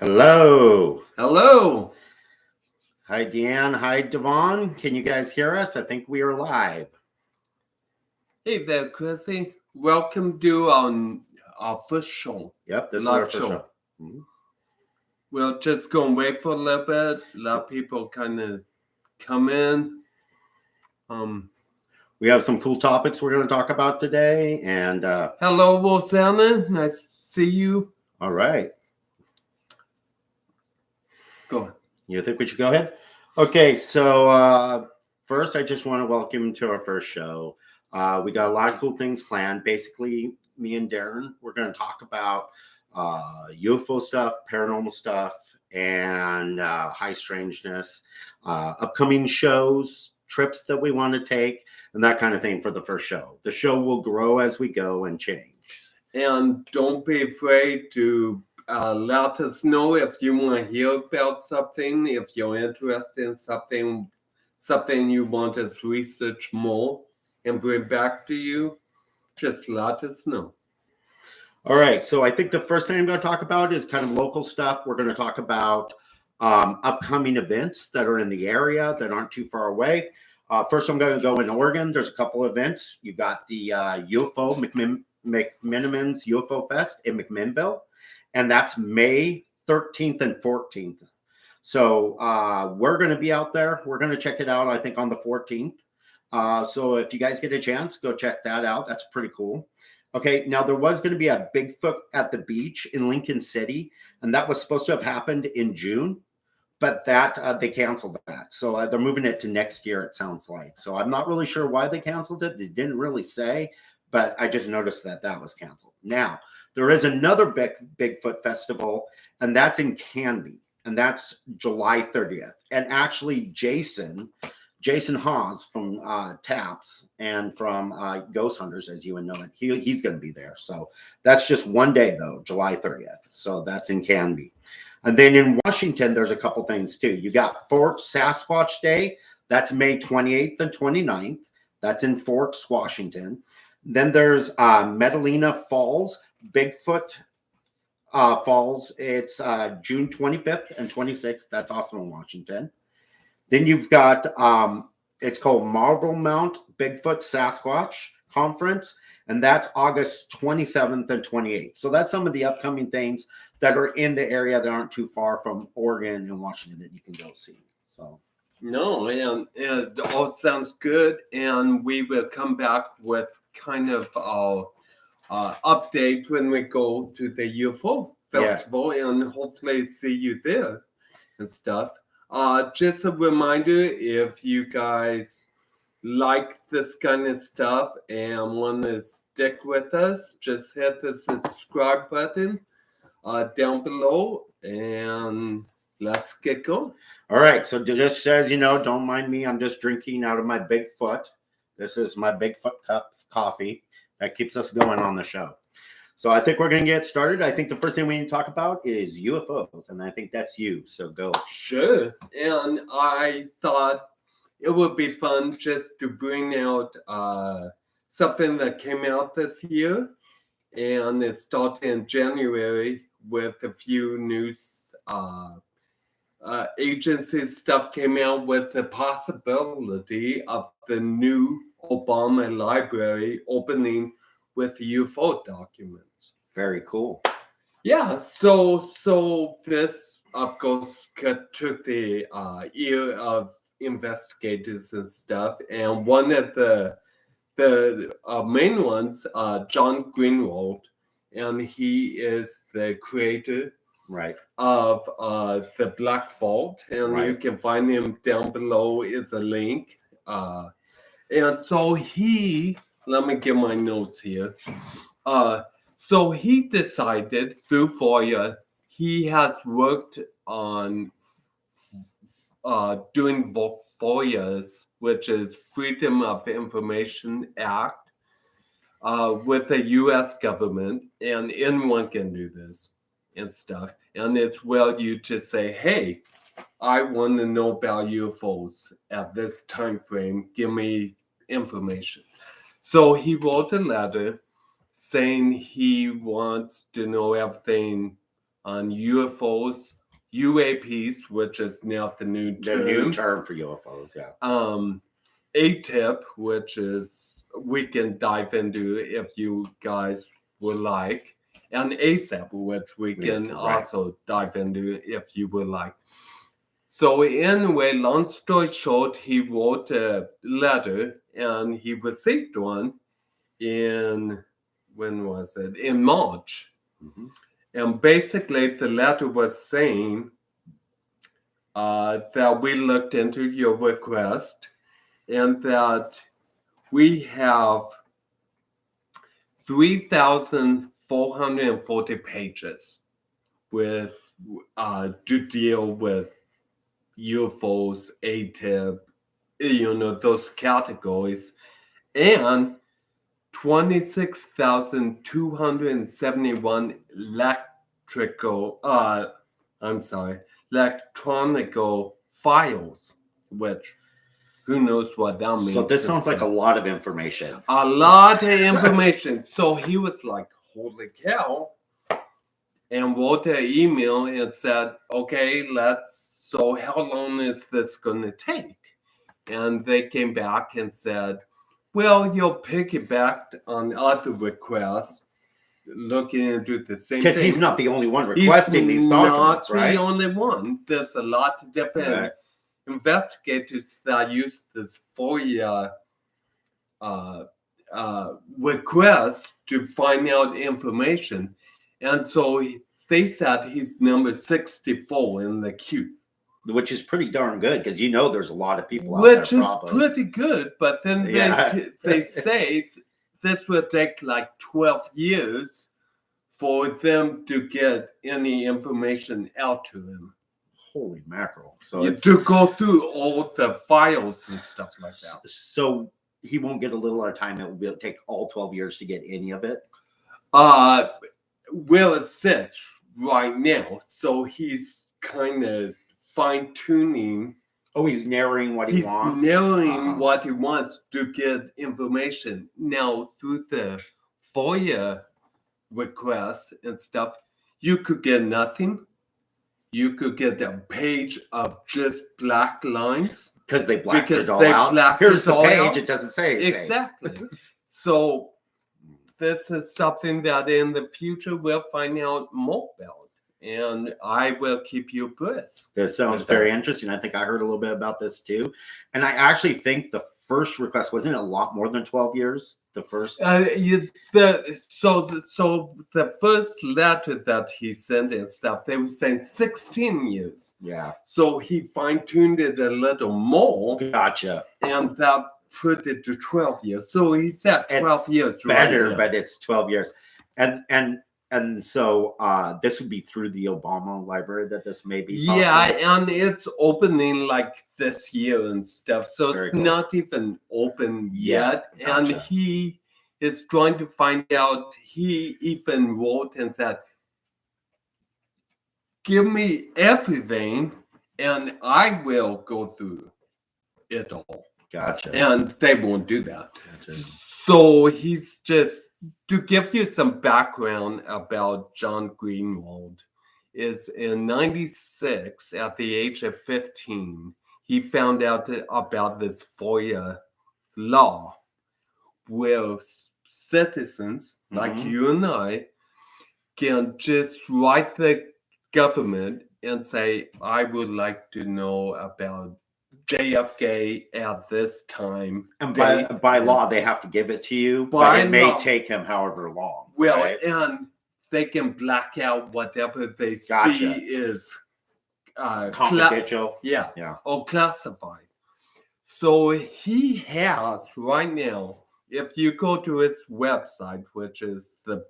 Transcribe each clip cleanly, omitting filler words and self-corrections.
Hello. Hello. Hi, Deanne. Hi, Devon. Can you guys hear us? I think we are live. Hey there, Chrissy. Welcome to our first show. Yep, this is our first show. Mm-hmm. We're just going to wait for a little bit. Let people kind of come in. We have some cool topics we're going to talk about today. And hello, Rosanna. Nice to see you. All right. Go on. You think we should go ahead? Okay, so first, I just want to welcome you to our first show. We got a lot of cool things planned. Basically, me and Darin, we're going to talk about UFO stuff, paranormal stuff, and high strangeness, upcoming shows, trips that we want to take, and that kind of thing for the first show. The show will grow as we go and change. And don't be afraid to let us know if you want to hear about something, if you're interested in something you want us to research more and bring back to you. Just let us know. All right. So I think the first thing I'm going to talk about is kind of local stuff. We're going to talk about upcoming events that are in the area that aren't too far away. First, I'm going to go in Oregon. There's a couple events. You got the Ufo McMiniman's Ufo Fest in McMinnville, and that's May 13th and 14th. So we're going to be out there. We're going to check it out, I think, on the 14th. So if you guys get a chance, go check that out. That's pretty cool. Okay, now there was going to be a Bigfoot at the beach in Lincoln City, and that was supposed to have happened in June, but that they canceled that. So they're moving it to next year, it sounds like. So I'm not really sure why they canceled it. They didn't really say, but I just noticed that was canceled. Now, there is another Bigfoot festival, and that's in Canby, and that's July 30th. And actually, Jason Hawes from TAPS and from Ghost Hunters, as you would know it, he's going to be there. So that's just one day, though, July 30th. So that's in Canby. And then in Washington, there's a couple things, too. You got Fort Sasquatch Day. That's May 28th and 29th. That's in Forks, Washington. Then there's Medellina Falls, Bigfoot Falls. It's June 25th and 26th. That's also in Washington. Then you've got, it's called Marble Mount Bigfoot Sasquatch Conference, and that's August 27th and 28th. So that's some of the upcoming things that are in the area that aren't too far from Oregon and Washington that you can go see. So, no, and it all sounds good, and we will come back with kind of our update when we go to the UFO Festival, and hopefully see you there and stuff. Just a reminder, if you guys like this kind of stuff and want to stick with us, just hit the subscribe button down below, and let's get going. All right. So just as you know, don't mind me. I'm just drinking out of my Bigfoot. This is my Bigfoot cup coffee that keeps us going on the show. So I think we're going to get started. I think the first thing we need to talk about is UFOs, and I think that's you. So go. Sure. And I thought it would be fun just to bring out something that came out this year, and it started in January with a few news agency stuff came out with the possibility of the new Obama library opening with UFO documents. Very cool. Yeah, so this, of course, took the ear of investigators and stuff, and one of the main ones, John Greenwald, and he is the creator of the Black Vault, and you can find him down below is a link. And so let me get my notes here. So he decided through FOIA, he has worked on doing FOIAs, which is Freedom of Information Act, with the U.S. government, and anyone can do this and stuff. And it's well you to say, hey, I want to know about UFOs at this time frame. Give me information. So he wrote a letter saying he wants to know everything on UFOs, UAPs, which is now the new term for UFOs. Yeah. ATIP, which is we can dive into if you guys would like, and ASAP, which we can also dive into if you would like. So anyway, long story short, he wrote a letter and he received one in, when was it? In March. Mm-hmm. And basically the letter was saying that we looked into your request and that we have 3,440 pages with to deal with UFOs, ATIP, those categories, and 26,271 electronical files, which who knows what that means. So this sounds like a lot of information. A lot of information. So he was like, holy cow. And wrote an email and said, okay, so how long is this going to take? And they came back and said, well, you'll piggyback on other requests looking into the same thing. Because he's not the only one requesting these documents, right? He's not the only one. There's a lot of different investigators that use this FOIA request to find out information. And so they said he's number 64 in the queue. Which is pretty darn good, because there's a lot of people out there. Which is probably pretty good, but then they say this will take like 12 years for them to get any information out to him. Holy mackerel. So to go through all the files and stuff like that. So he won't get a little at a time. It will take all 12 years to get any of it? Well, it sits right now. So he's kind of fine-tuning. Oh, he's narrowing what he wants? He's narrowing what he wants to get information. Now, through the FOIA requests and stuff, you could get nothing. You could get a page of just black lines. Because they blacked it all out. Here's the page. It doesn't say anything. Exactly. So this is something that in the future we'll find out more about. And I will keep you abreast. That sounds very interesting. I think I heard a little bit about this too. And I actually think the first request, wasn't it a lot more than 12 years? The first? So the first letter that he sent and stuff, they were saying 16 years. Yeah. So he fine-tuned it a little more. Gotcha. And that put it to 12 years. So he said 12 years. Better, right, but it's 12 years. And so this would be through the Obama library that this may be possible. Yeah, and it's opening like this year and stuff. So very it's not even open yet. Gotcha. And he is trying to find out. He even wrote and said, give me everything and I will go through it all. Gotcha. And they won't do that. Gotcha. So he's just, to give you some background about John Greenwald, is in 96, at the age of 15, he found out about this FOIA law where citizens like you and I can just write the government and say, I would like to know about JFK at this time. And by law, they have to give it to you, but it may take him however long. Well, right? And they can black out whatever they see is confidential. Or classified. So he has right now, if you go to his website, which is the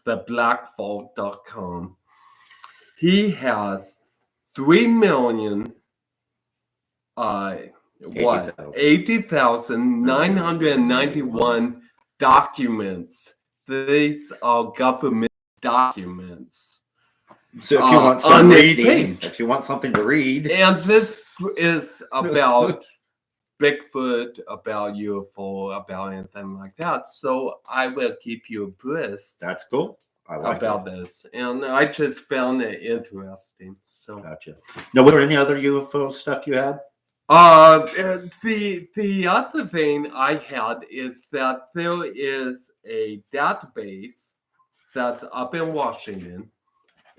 blackvault.com, he has 80,991 documents. These are government documents. So if you want some reading, if you want something to read. And this is about Bigfoot, about UFO, about anything like that. So I will keep you abreast. That's cool. about this, and I just found it interesting. So, gotcha. Now, was there any other UFO stuff you had? The other thing I had is that there is a database that's up in Washington,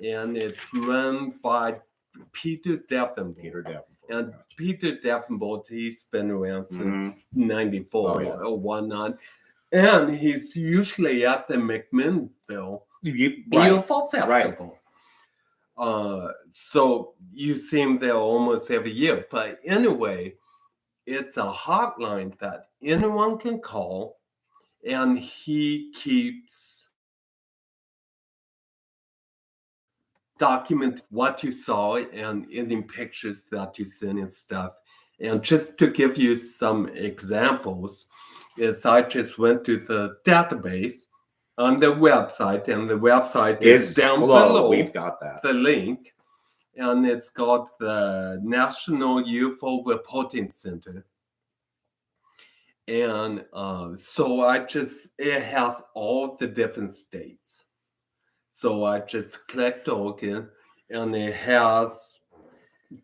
and it's run by Peter Davenport. And Gotcha. Peter Davenport, he's been around since '94 or whatnot. And he's usually at the McMinnville Ufo Festival. So you see him there almost every year. But anyway, it's a hotline that anyone can call, and he keeps document what you saw and any pictures that you seen and stuff. And just to give you some examples, is I just went to the database on the website, and the website is down below. We've got that. The link, and it's got the National UFO Reporting Center. And so it has all the different states. So I just clicked Oregon, and it has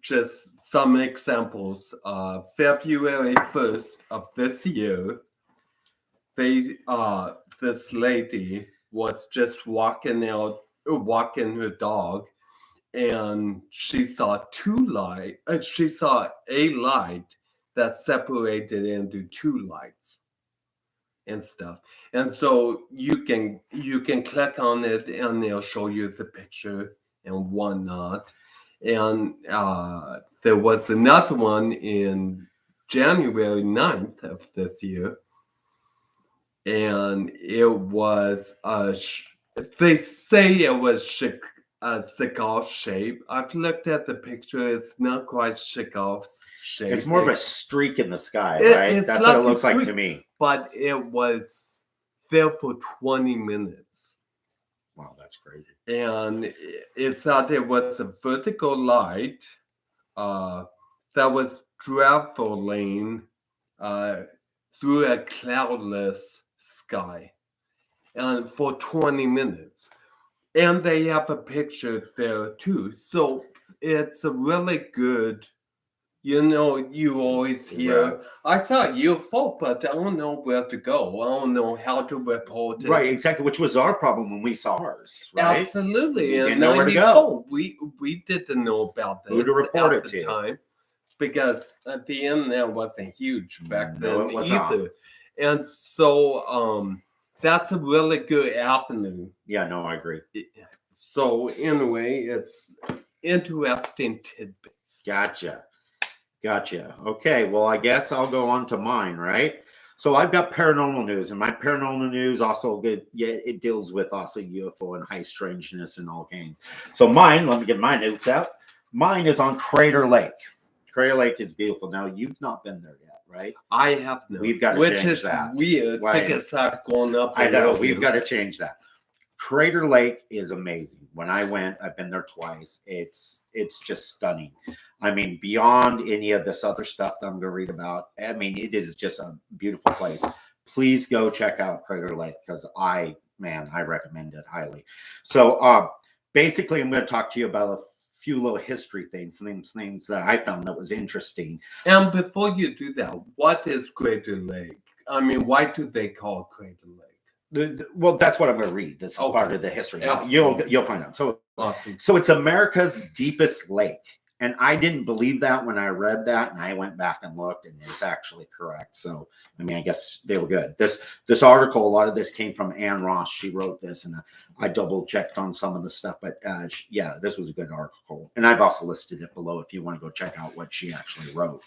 just some examples. February 1st of this year, this lady was just walking her dog, and she saw she saw a light that separated into two lights and stuff. And so you can click on it, and they'll show you the picture and whatnot. And there was another one in January 9th of this year, and it was they say it was a cigar shape. I've looked at the picture. It's not quite cigar shape. It's more of a streak in the sky, right? That's what it looks like to me. But it was there for 20 minutes. Wow, that's crazy. And it said there was a vertical light that was traveling through a cloudless sky, and for 20 minutes. And they have a picture there too. So it's a really good, you always hear, I saw a UFO, but I don't know where to go. I don't know how to report it. Right, exactly, which was our problem when we saw ours, right? Absolutely. We didn't know where to go. We didn't know about this Who to report at it the to. time, because at the internet wasn't huge back then either. Not. And so that's a really good avenue. Yeah, no, I agree. So anyway, it's interesting tidbits. Gotcha. Okay, well, I guess I'll go on to mine, right? So I've got paranormal news, and my paranormal news also it deals with also UFO and high strangeness and all game. So mine, let me get my notes out. Mine is on Crater Lake. Crater Lake is beautiful. Now, you've not been there yet, right? I have not. We've got to change that. Which is weird, because I've gone up. I know, we've got to change that. Crater Lake is amazing. When I went, I've been there twice. It's just stunning. I mean, beyond any of this other stuff that I'm going to read about, I mean, it is just a beautiful place. Please go check out Crater Lake, because I recommend it highly. So basically, I'm going to talk to you about a few little history things that I found that was interesting. And before you do that, what is Crater Lake? I mean, why do they call it Crater Lake? Well, that's what I'm going to read. This is part of the history. You'll find out. So awesome. So it's America's deepest lake. And I didn't believe that when I read that, and I went back and looked, and it's actually correct. So, I mean, I guess they were good. This article, a lot of this came from Ann Ross. She wrote this, and I double checked on some of the stuff. But yeah, this was a good article. And I've also listed it below if you want to go check out what she actually wrote.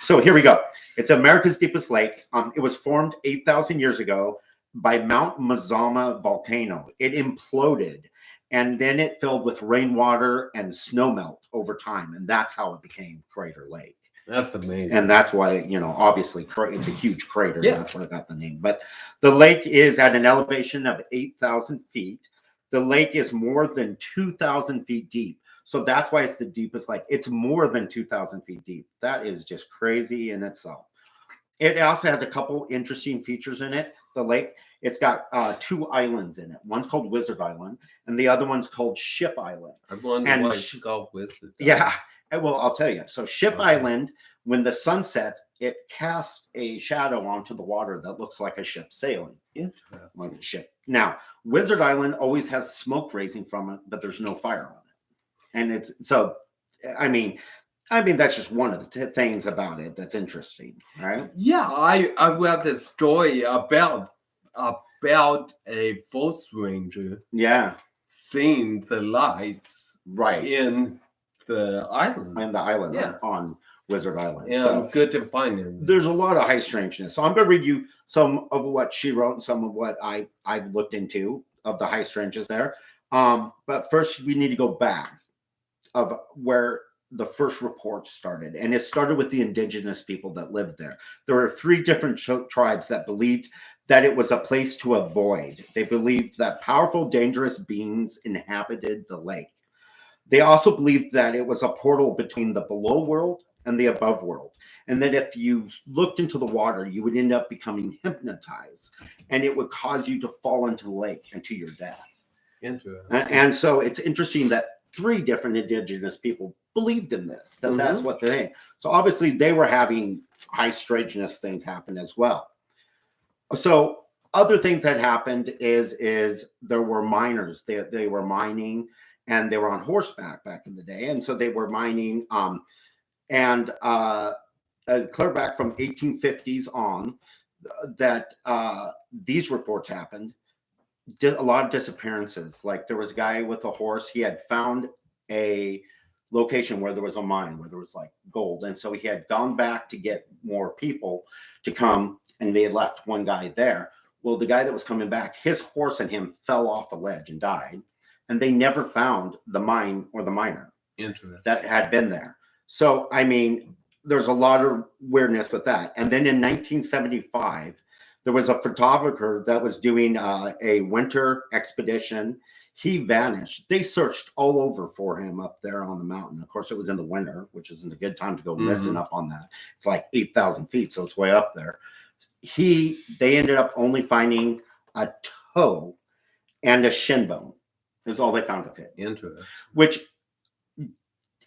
So here we go. It's America's deepest lake. It was formed 8,000 years ago by Mount Mazama volcano. It imploded, and then it filled with rainwater and snowmelt over time. And that's how it became Crater Lake. That's amazing. And that's why, obviously it's a huge crater. Yeah. That's what I got the name. But the lake is at an elevation of 8,000 feet. The lake is more than 2,000 feet deep. So that's why it's the deepest lake. It's more than 2,000 feet deep. That is just crazy in itself. It also has a couple interesting features in it. the lake, it's got 2 islands in it. One's called Wizard Island, and the other one's called Ship Island. I wonder why it's called Wizard. Yeah, well, I'll tell you. So Ship Island, when the sun sets, it casts a shadow onto the water that looks like a ship sailing. Interesting. Like a ship. Now, Wizard Island always has smoke raising from it, but there's no fire on it. And it's so, I mean, that's just one of the things about it that's interesting, right? Yeah, I read a story about a forest ranger. Yeah, seeing the lights right in the island. And the island Yeah. on Wizard Island. Yeah, So good to find it. there's a lot of high strangeness. So I'm going to read you some of what she wrote and some of what I've looked into of the high strangeness there. But first, we need to go back of where the first report started. And it started with the indigenous people that lived there. There were 3 different tribes that believed that it was a place to avoid. They believed that powerful, dangerous beings inhabited the lake. They also believed that it was a portal between the below world and the above world. And that if you looked into the water, you would end up becoming hypnotized. And it would cause you to fall into the lake and to your death. Interesting. And so it's interesting that 3 different indigenous people believed in this, that that's what they think. So obviously they were having high strangeness things happen as well. So other things that happened is there were miners. They were mining, and they were on horseback back in the day. And so they were mining clear back from 1850s on that these reports happened. Did a lot of disappearances. Like there was a guy with a horse. He had found a location where there was a mine, where there was like gold. And so he had gone back to get more people to come, and they had left one guy there. Well, the guy that was coming back, his horse and him fell off a ledge and died. And they never found the mine or the miner that had been there. So, I mean, there's a lot of weirdness with that. And then in 1975, there was a photographer that was doing a winter expedition. He vanished. They searched all over for him up there on the mountain. Of course, it was in the winter, which isn't a good time to go missing up on that. It's like 8,000 feet, so it's way up there. They ended up only finding a toe and a shin bone. Is all they found of it. Interesting. Which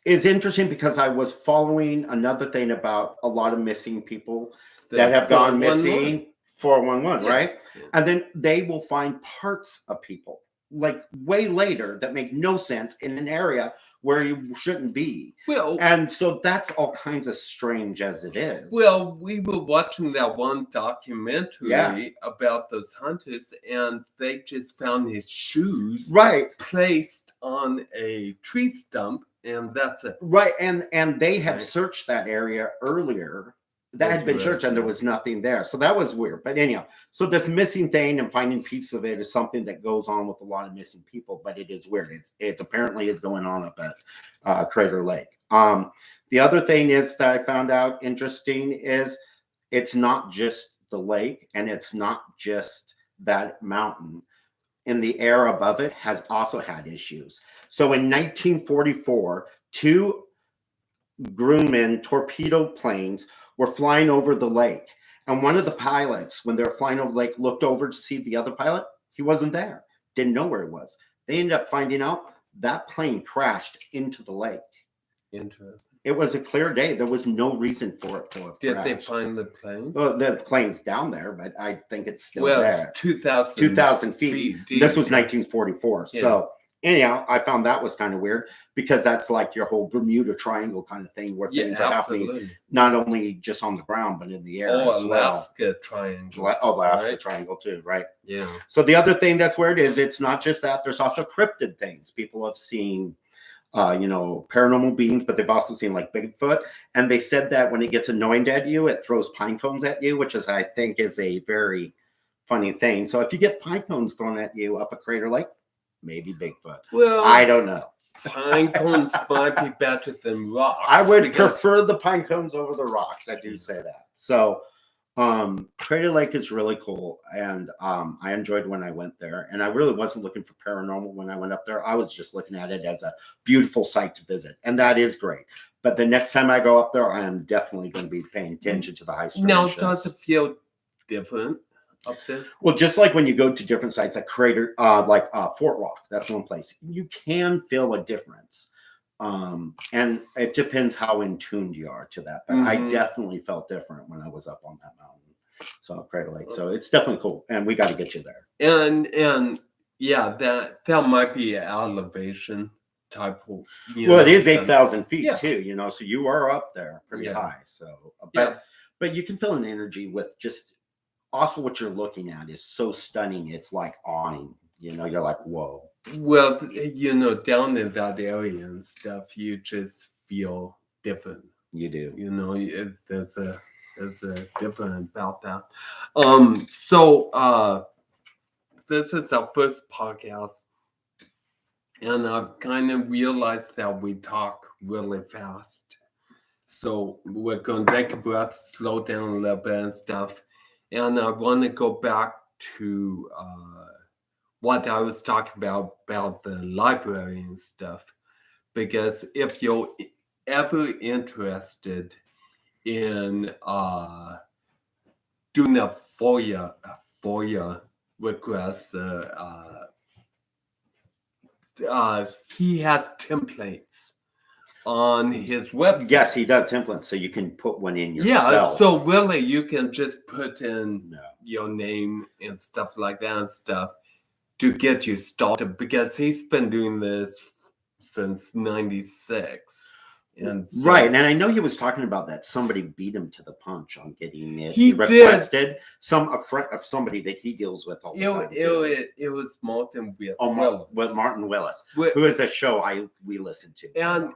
is interesting because I was following another thing about a lot of missing people that have gone missing. 411, right? Yeah. And then they will find parts of people like way later that make no sense in an area where you shouldn't be. Well, and so that's all kinds of strange as it is. Well, we were watching that one documentary about those hunters, and they just found his shoes placed on a tree stump, and that's it. Right, and they had searched that area earlier. That had been searched and there was nothing there. So that was weird. But anyhow, so this missing thing and finding pieces of it is something that goes on with a lot of missing people, but it is weird. It apparently is going on up at Crater Lake. The other thing is that I found out interesting is it's not just the lake and it's not just that mountain. In the air above it has also had issues. So in 1944, 2 Grumman torpedo planes were flying over the lake. And one of the pilots, when they were flying over the lake, looked over to see the other pilot. He wasn't there. Didn't know where he was. They ended up finding out that plane crashed into the lake. Interesting. It was a clear day. There was no reason for it to have crashed. Did they find the plane? Well, the plane's down there, but I think it's still there. It's 2,000 feet. This was 1944. Yeah. So anyhow, I found that was kind of weird because that's like your whole Bermuda Triangle kind of thing where things are happening not only just on the ground, but in the air as Alaska Triangle. Alaska Triangle too, right? Yeah. So the other thing that's weird is it's not just that. There's also cryptid things. People have seen, paranormal beings, but they've also seen like Bigfoot. And they said that when it gets annoyed at you, it throws pine cones at you, which is, I think, is a very funny thing. So if you get pine cones thrown at you up a Crater Lake, maybe Bigfoot. Well, I don't know. Pine cones might be better than rocks. I would prefer the pine cones over the rocks. I do say that. So Crater Lake is really cool. And I enjoyed when I went there. And I really wasn't looking for paranormal when I went up there. I was just looking at it as a beautiful site to visit. And that is great. But the next time I go up there, I am definitely going to be paying attention to the high strangeness. Now, does it feel different up there? Well, just like when you go to different sites like Fort Rock, that's one place, you can feel a difference. And it depends how in tuned you are to that. But I definitely felt different when I was up on that mountain. So Crater Lake. So it's definitely cool. And we got to get you there. And yeah, that might be an elevation type of, it is 8,000 feet too, so you are up there pretty high. So but you can feel an energy with just also what you're looking at is so stunning. It's like awing, you're like, whoa. Well, down in that area and stuff, you just feel different. You do. There's a different about that. So this is our first podcast, and I've kind of realized that we talk really fast. So we're going to take a breath, slow down a little bit and stuff. And I want to go back to what I was talking about the library and stuff. Because if you're ever interested in doing a FOIA request, he has templates on his website. Yes, he does templates, so you can put one in yourself. Yeah, so really you can just put in your name and stuff like that and stuff to get you started, because he's been doing this since 96. And so, right, and I know he was talking about that somebody beat him to the punch on getting it. He requested a friend of somebody that he deals with all the time. It was Martin Willis. Was Martin Willis, who is a show we listen to. And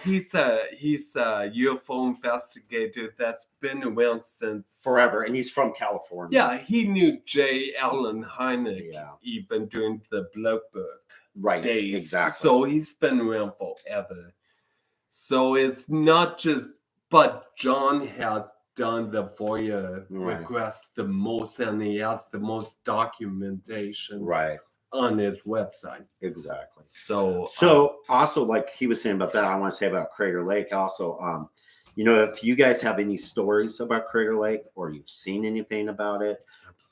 he's a UFO investigator that's been around since forever, and he's from California. Yeah, he knew J. Allen Hynek even during the Bloodbook days. Exactly. So he's been around forever. So it's not just, but John has done the FOIA request the most, and he has the most documentation on his website. Exactly. So also, like he was saying about that, I want to say about Crater Lake also, if you guys have any stories about Crater Lake or you've seen anything about it,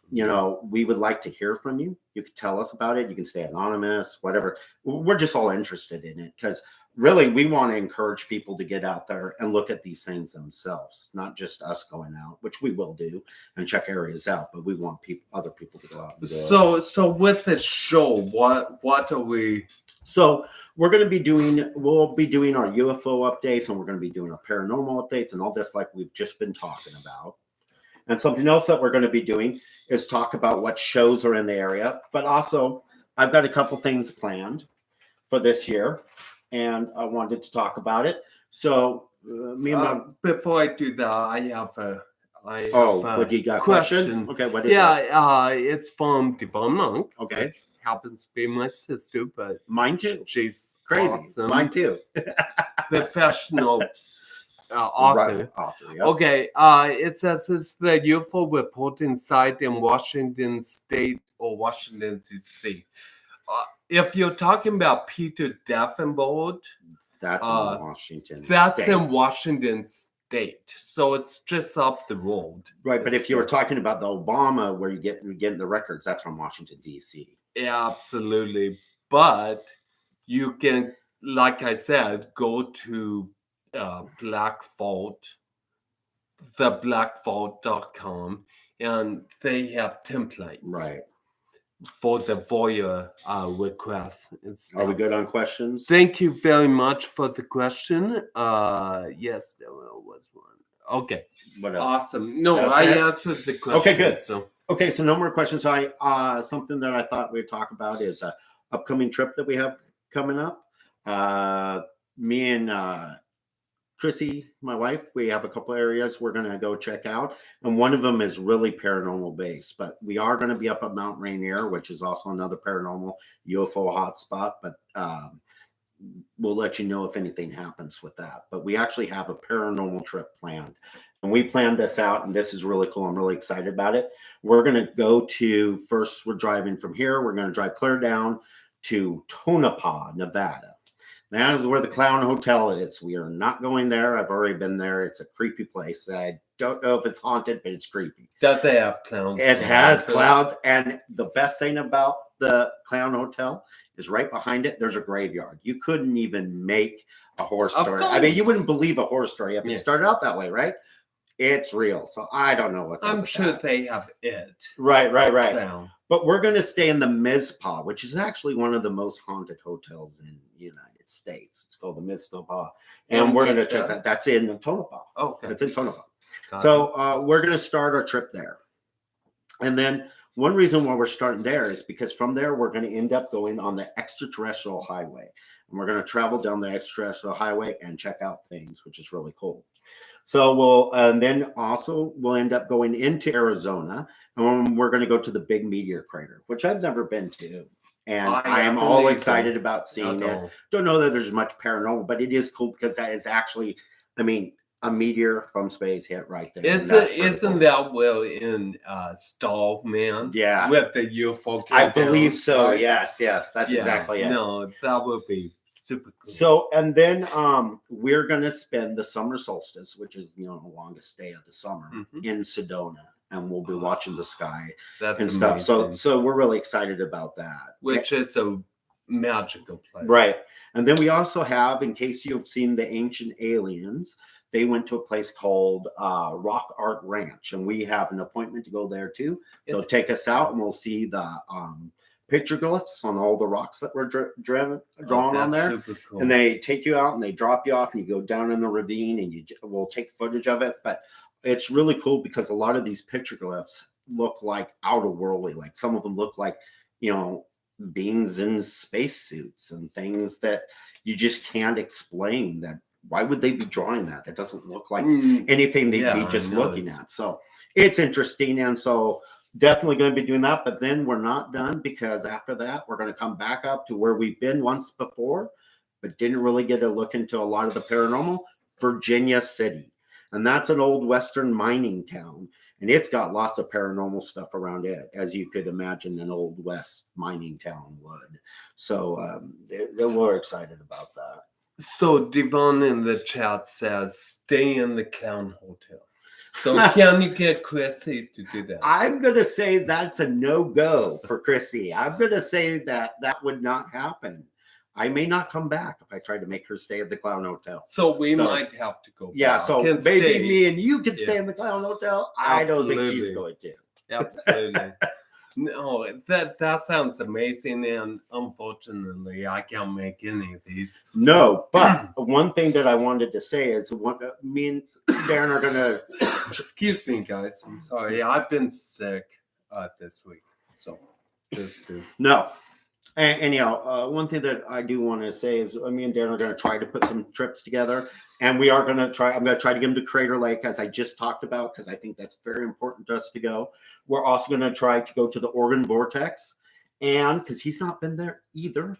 we would like to hear from you. You can tell us about it. You can stay anonymous, whatever. We're just all interested in it because really we want to encourage people to get out there and look at these things themselves, not just us going out, which we will do and check areas out, but we want other people to go out and do it. So with the show, what are we? So we'll be doing our UFO updates, and we're going to be doing our paranormal updates and all this like we've just been talking about. And something else that we're going to be doing is talk about what shows are in the area, but also I've got a couple things planned for this year, and I wanted to talk about it. So before I do that, I have a what do you got? Question? Okay, what is it? It's from Devon Monk. Okay. Which happens to be my sister, but mine too. She's crazy. Awesome. It's mine too. Professional author. Yep. Okay. It says it's the UFO reporting site in Washington State or Washington D.C. If you're talking about Peter Davenport, that's in Washington. That's State. in Washington State, so it's just up the road. Right, but if you were talking about the Obama, where you're getting the records, that's from Washington D.C. Yeah, absolutely. But you can, like I said, go to theblackvault.com, and they have templates for the FOIA requests. Are we good on questions? Thank you very much for the question. Yes, there was one. Okay. What else? Awesome. No, I answered the question. Okay, good. So no more questions. Something that I thought we'd talk about is an upcoming trip that we have coming up. Me and Chrissy, my wife, we have a couple areas we're going to go check out. And one of them is really paranormal based. But we are going to be up at Mount Rainier, which is also another paranormal UFO hotspot. But we'll let you know if anything happens with that. But we actually have a paranormal trip planned. And we planned this out, and this is really cool. I'm really excited about it. We're going to go first we're driving from here. We're going to drive clear down to Tonopah, Nevada. That is where the Clown Hotel is. We are not going there. I've already been there. It's a creepy place. I don't know if it's haunted, but it's creepy. Does it have clowns? It has clowns, and the best thing about the Clown Hotel is right behind it, there's a graveyard. You couldn't even make a horror story. I mean, you wouldn't believe a horror story if it started out that way, right? It's real. So I don't know what's up with sure that. they have it. Right. Clown. But we're going to stay in the Mizpah, which is actually one of the most haunted hotels in the United States. It's called the Mizpah. And we're going to check that. That's in Tonopah. Oh, okay. That's in Tonopah. So we're going to start our trip there. And then one reason why we're starting there is because from there, we're going to end up going on the extraterrestrial highway. And we're going to travel down the extraterrestrial highway and check out things, which is really cool. So then we'll end up going into Arizona, and we're going to go to the big meteor crater, which I've never been to. And I am all excited about seeing it. Don't know that there's much paranormal, but it is cool because that is actually, I mean, a meteor from space hit right there. Isn't that well in Stallman? Yeah. With the UFO. I believe so. Right? Yes. That's exactly it. No, that would be super cool. So, and then we're going to spend the summer solstice, which is, the longest day of the summer, in Sedona. And we'll be watching the sky and stuff. So we're really excited about that. Which is a magical place. Right. And then we also have, in case you've seen the Ancient Aliens, they went to a place called Rock Art Ranch. And we have an appointment to go there too. They'll take us out and we'll see the petroglyphs on all the rocks that were drawn on there. Cool. And they take you out and they drop you off and you go down in the ravine and we'll take footage of it. But it's really cool because a lot of these petroglyphs look like outer worldly. Like some of them look like, beings in spacesuits and things that you just can't explain. That why would they be drawing that? It doesn't look like anything they'd be just looking at. So it's interesting. And so definitely going to be doing that. But then we're not done because after that, we're going to come back up to where we've been once before, but didn't really get a look into a lot of the paranormal, Virginia City. And that's an old Western mining town. And it's got lots of paranormal stuff around it, as you could imagine an old West mining town would. So we're excited about that. So Devon in the chat says, stay in the Clown Hotel. So can you get Chrissy to do that? I'm going to say that's a no-go for Chrissy. I'm going to say that would not happen. I may not come back if I try to make her stay at the Clown Hotel. So we might have to go back. Yeah, so maybe me and you can stay in the Clown Hotel. I don't think she's going to. Absolutely. No, that sounds amazing, and unfortunately, I can't make any of these. No, but one thing that I wanted to say is me and Darin are going to... Excuse me, guys. I'm sorry. I've been sick this week, so just do. No. And anyhow, one thing that I do want to say is me and Darin are going to try to put some trips together. And we are going to try, I'm going to try to get him to Crater Lake, as I just talked about, because I think that's very important to us to go. We're also going to try to go to the Oregon Vortex, and because he's not been there either.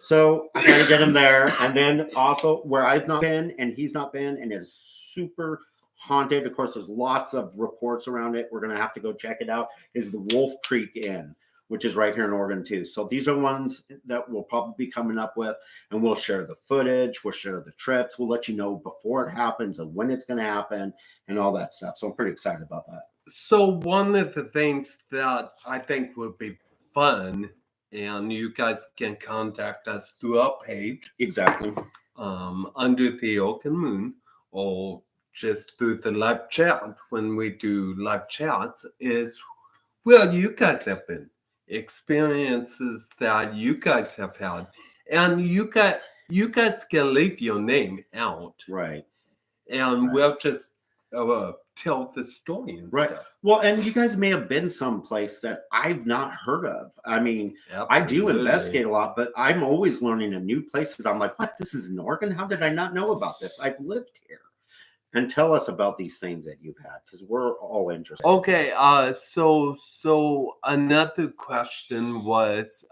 So I got to get him there. And then also where I've not been and he's not been, and it's super haunted. Of course, there's lots of reports around it. We're going to have to go check it out, is the Wolf Creek Inn, which is right here in Oregon too. So these are ones that we'll probably be coming up with, and we'll share the footage, we'll share the trips, we'll let you know before it happens and when it's going to happen and all that stuff. So I'm pretty excited about that. So one of the things that I think would be fun, and you guys can contact us through our page. Exactly. Under the Oaken Moon, or just through the live chat when we do live chats, is, well, you guys have been experiences that you guys have had, and you guys can leave your name out, right? And we'll just tell the story and stuff. Well, and you guys may have been someplace that I've not heard of. I mean, absolutely. I do investigate a lot, but I'm always learning a new place because I'm like, what? This is in Oregon? How did I not know about this? I've lived here. And tell us about these things that you've had, because we're all interested. Okay, so another question was,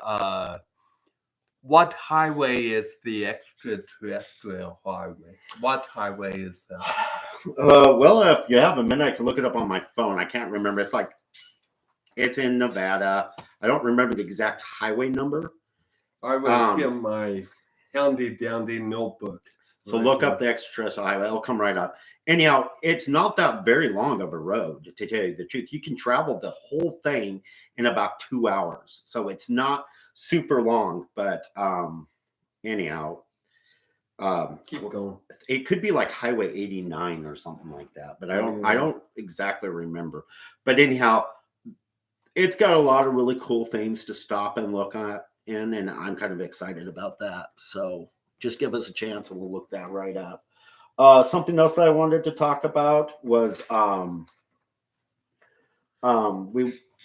what highway is the extraterrestrial highway? What highway is that? Well, if you have a minute, I can look it up on my phone. I can't remember. It's in Nevada. I don't remember the exact highway number. I will get my handy dandy notebook. So look up the extraterrestrial highway. It'll come right up. Anyhow, it's not that very long of a road, to tell you the truth. You can travel the whole thing in about 2 hours. So it's not super long, but anyhow, keep going. It could be like Highway 89 or something like that, but I don't exactly remember. But anyhow, it's got a lot of really cool things to stop and look at in, and I'm kind of excited about that. So just give us a chance and we'll look that right up. Something else that I wanted to talk about was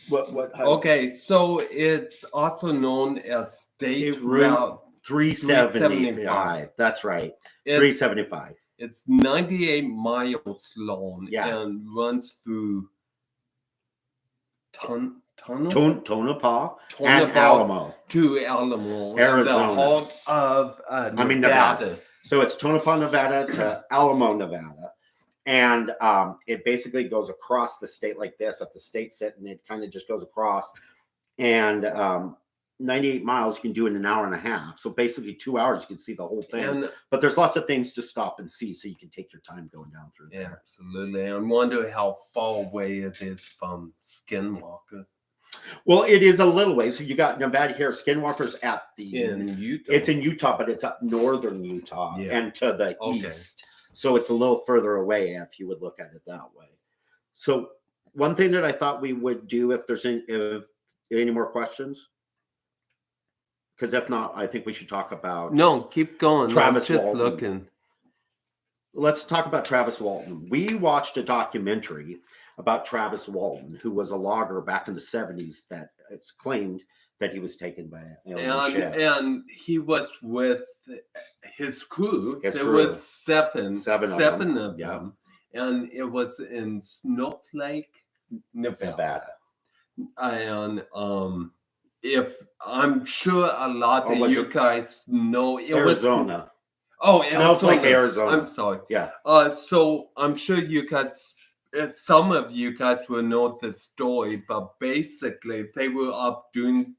Okay, so it's also known as State Route 375. That's right. 375. It's 98 miles long and runs through Tonopah and Alamo to Alamo, Arizona. The heart of Nevada. So it's Tonopah, Nevada to Alamo, Nevada. And it basically goes across the state like this, up the state sitting. It kind of just goes across. And 98 miles you can do in an hour and a half. So basically 2 hours you can see the whole thing. But there's lots of things to stop and see, so you can take your time going down through there. Yeah, absolutely. I wonder how far away it is from Skinwalker. Well, it is a little way. So you got Nevada here. Skinwalker's in Utah. It's in Utah, but it's up northern Utah and to the east. So it's a little further away if you would look at it that way. So one thing that I thought we would do, if there's any more questions, because if not, I think we should talk about. No, keep going. Travis I'm just Walton. looking. Let's talk about Travis Walton. We watched a documentary about Travis Walton, who was a logger back in the 70s that it's claimed that he was taken by an alien ship. And he was with his crew. There was seven of them. And it was in Snowflake, Nevada. And if I'm sure a lot of you guys know it Arizona. Snowflake, Arizona. I'm sorry. Yeah. So I'm sure you guys, some of you guys will know the story, but basically they were up doing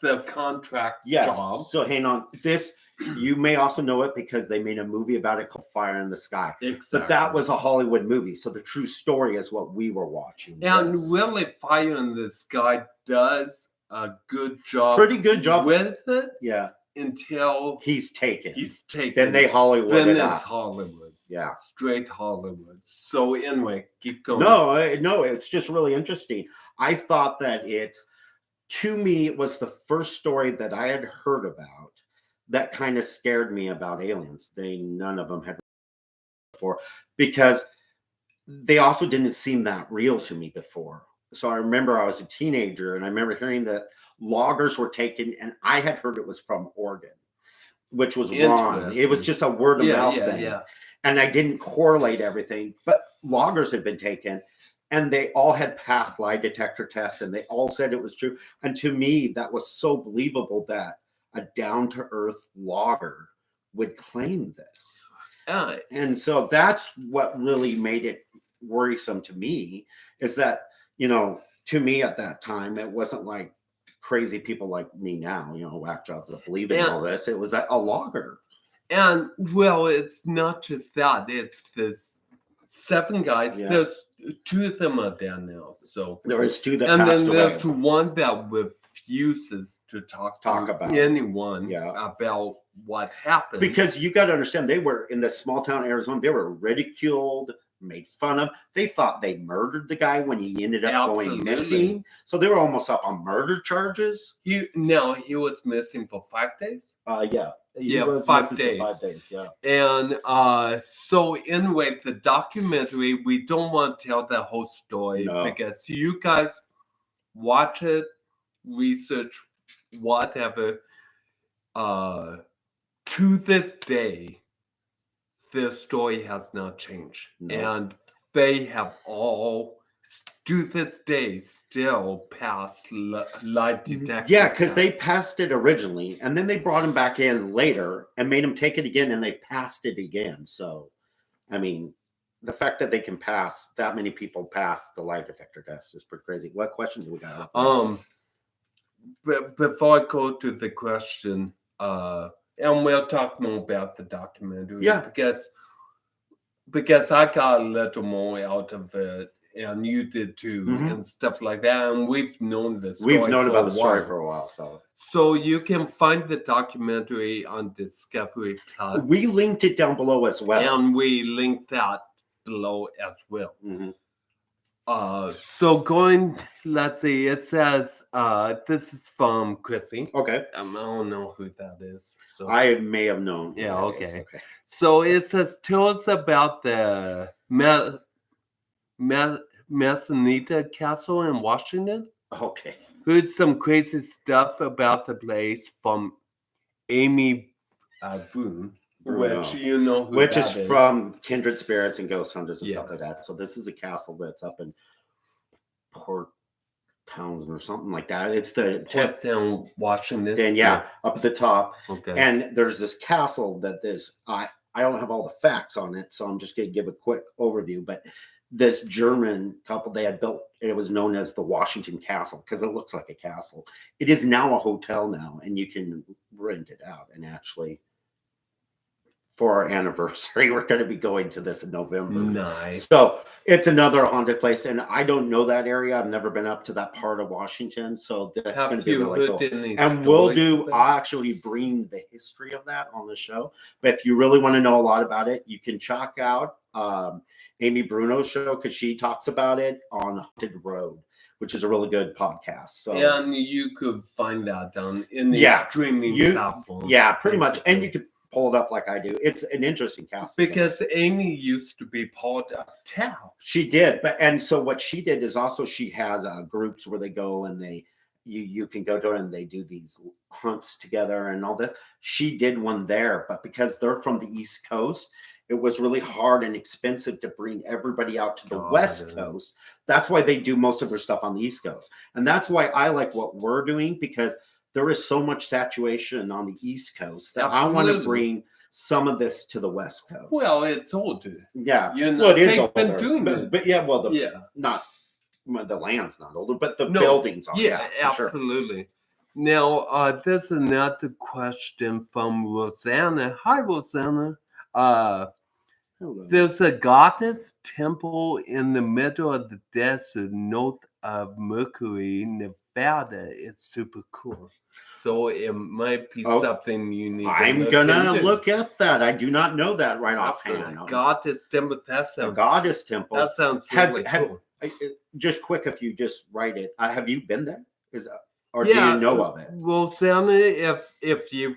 the contract job. So hang on. This, you may also know it because they made a movie about it called Fire in the Sky. Exactly. But that was a Hollywood movie. So the true story is what we were watching. And really, Fire in the Sky does a good job. Pretty good job with it. Yeah. Until he's taken. Then they Hollywood it up. Then it's Hollywood. Yeah. Straight Hollywood. So anyway, keep going. No, it's just really interesting. I thought that to me, it was the first story that I had heard about that kind of scared me about aliens. None of them had before, because they also didn't seem that real to me before. So I remember I was a teenager and I remember hearing that loggers were taken, and I had heard it was from Oregon, which was wrong. It was just a word of mouth thing. Yeah. And I didn't correlate everything, but loggers had been taken and they all had passed lie detector tests and they all said it was true. And to me, that was so believable that a down-to-earth logger would claim this. And so that's what really made it worrisome to me, is that, to me at that time, it wasn't like crazy people like me now, whack jobs that believe in all this. It was a logger. And well, it's not just that. It's this 7 guys. Yeah. There's 2 of them are dead now. So there is 2 that passed away. And then there's away. 1 that refuses to talk about anyone about what happened. Because you got to understand, they were in this small town Arizona. They were ridiculed, made fun of. They thought they murdered the guy when he ended up going missing. So they were almost up on murder charges. He was missing for 5 days. He was 5 days. For 5 days. Yeah. And so anyway, the documentary, we don't want to tell the whole story because you guys watch it, research, whatever. To this day, the story has not changed. And they have all, to this day, still passed lie detector. Yeah, because they passed it originally, and then they brought him back in later and made him take it again, and they passed it again. So, I mean, the fact that they can pass, that many people pass the lie detector test is pretty crazy. What questions do we got? But before I go to the question, And we'll talk more about the documentary. Yeah. Because I got a little more out of it, and you did too, and stuff like that. And we've known the story. We've known about the story for a while, so you can find the documentary on Discovery Plus. We linked it down below as well, and we linked that below as well. Mm-hmm. So let's see. It says this is from Chrissy. Okay. I don't know who that is. So. I may have known. Yeah. Okay. So it says, tell us about the Mesonita Castle in Washington. Okay. Heard some crazy stuff about the place from Amy Boone. Which you know who which that is from Kindred Spirits and Ghost Hunters and Yeah. stuff like that. So this is a castle that's up in Port Townsend or something like that. It's the Port Town, Washington. Then up at the top. Okay. And there's this castle that I don't have all the facts on it, so I'm just gonna give a quick overview. But this German couple, they had built, it was known as the Washington Castle because it looks like a castle. It is now a hotel now, and you can rent it out. And actually, for our anniversary, we're going to be going to this in November. Nice. So it's another haunted place, and I don't know that area. I've never been up to that part of Washington, so that's going to be really cool. And I'll actually bring the history of that on the show. But if you really want to know a lot about it, you can check out Amy Bruno's show because she talks about it on Haunted Road, which is a really good podcast. So and you could find that in the streaming platform. Yeah, pretty much, and you could pull it up like I do. It's an interesting castle because Amy used to be part of town. She did, and so what she did is also she has groups where they go and you can go to and they do these hunts together and all this. She did one there, but because they're from the East Coast, it was really hard and expensive to bring everybody out to the West Coast. That's why they do most of their stuff on the East Coast, and that's why I like what we're doing because there is so much saturation on the East Coast that I want to bring some of this to the West Coast. Well, it's older. Yeah. Well, it is older. Been doing but the land's not older, but the buildings are. Yeah, absolutely. Sure. Now, there's another question from Rosanna. Hi, Rosanna. Hello. There's a goddess temple in the middle of the desert north of Mercury, Nevada. It's super cool. So it might be something you need to I'm gonna look at that. I do not know that right offhand. Goddess temple. Goddess temple. That sounds really cool. Just quick, if you just write it. Have you been there? Do you know of it? Rosanna, if you,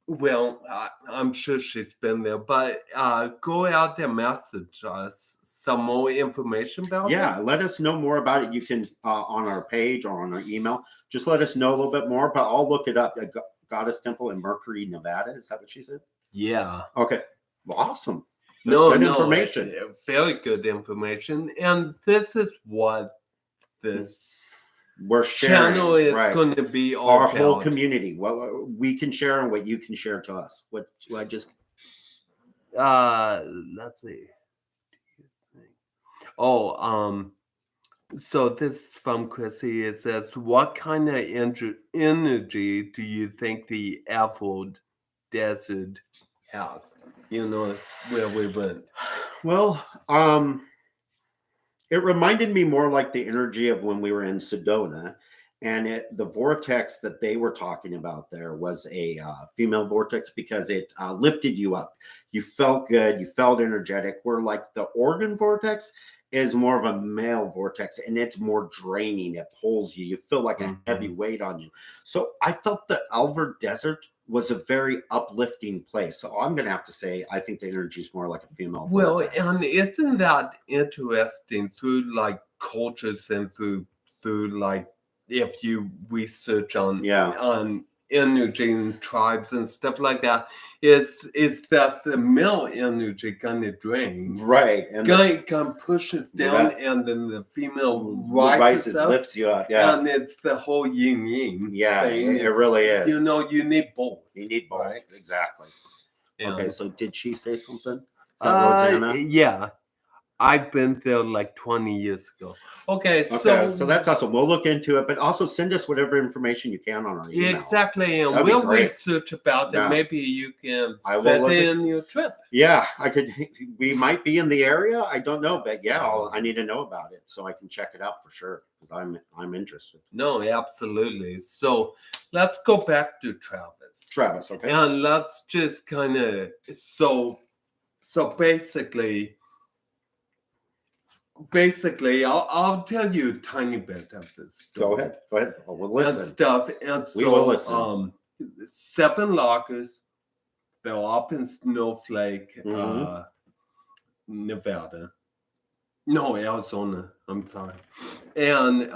well, I'm sure she's been there, but go out and message us some more information about it. Yeah, let us know more about it. You can on our page or on our email. Just let us know a little bit more, but I'll look it up. Goddess Temple in Mercury, Nevada. Is that what she said? Yeah. Okay. Well, awesome. Good information. Very good information. And this is what this channel is going to be all our about. Whole community. What we can share and what you can share to us. Let's see. So this is from Chrissy. It says, what kind of energy do you think the Afro Desert has? You know, where we went. Well, it reminded me more like the energy of when we were in Sedona. And the vortex that they were talking about there was a female vortex because it lifted you up. You felt good. You felt energetic. Where like the Oregon vortex is more of a male vortex and it's more draining. It pulls you. You feel like a heavy weight on you. So I felt the Alvord Desert was a very uplifting place. So I'm going to have to say, I think the energy is more like a female vortex. Well, and isn't that interesting through like cultures and through like, if you research on energy and tribes and stuff like that, is that the male energy kind of drains, right? And kind pushes down, and then the female rises up, lifts you up, and it's the whole yin yang. Yeah, thing. It really is. You know, you need both. You need both, right? Exactly. Yeah. Okay, so did she say something? Rosanna? Yeah. I've been there like 20 years ago. Okay, so that's awesome. We'll look into it, but also send us whatever information you can on our email. Exactly, and That'd be we'll great. research about it. Yeah. Maybe you can I fit will in your trip. Yeah, I could. We might be in the area. I don't know, but yeah, I need to know about it so I can check it out for sure because I'm interested. No, absolutely. So let's go back to Travis. Travis, okay. And let's just kind of so basically, I'll tell you a tiny bit of this story. Go ahead. We'll listen. And stuff. And so, we will listen. 7 lockers. They're up in Snowflake, Nevada. No, Arizona. I'm sorry. And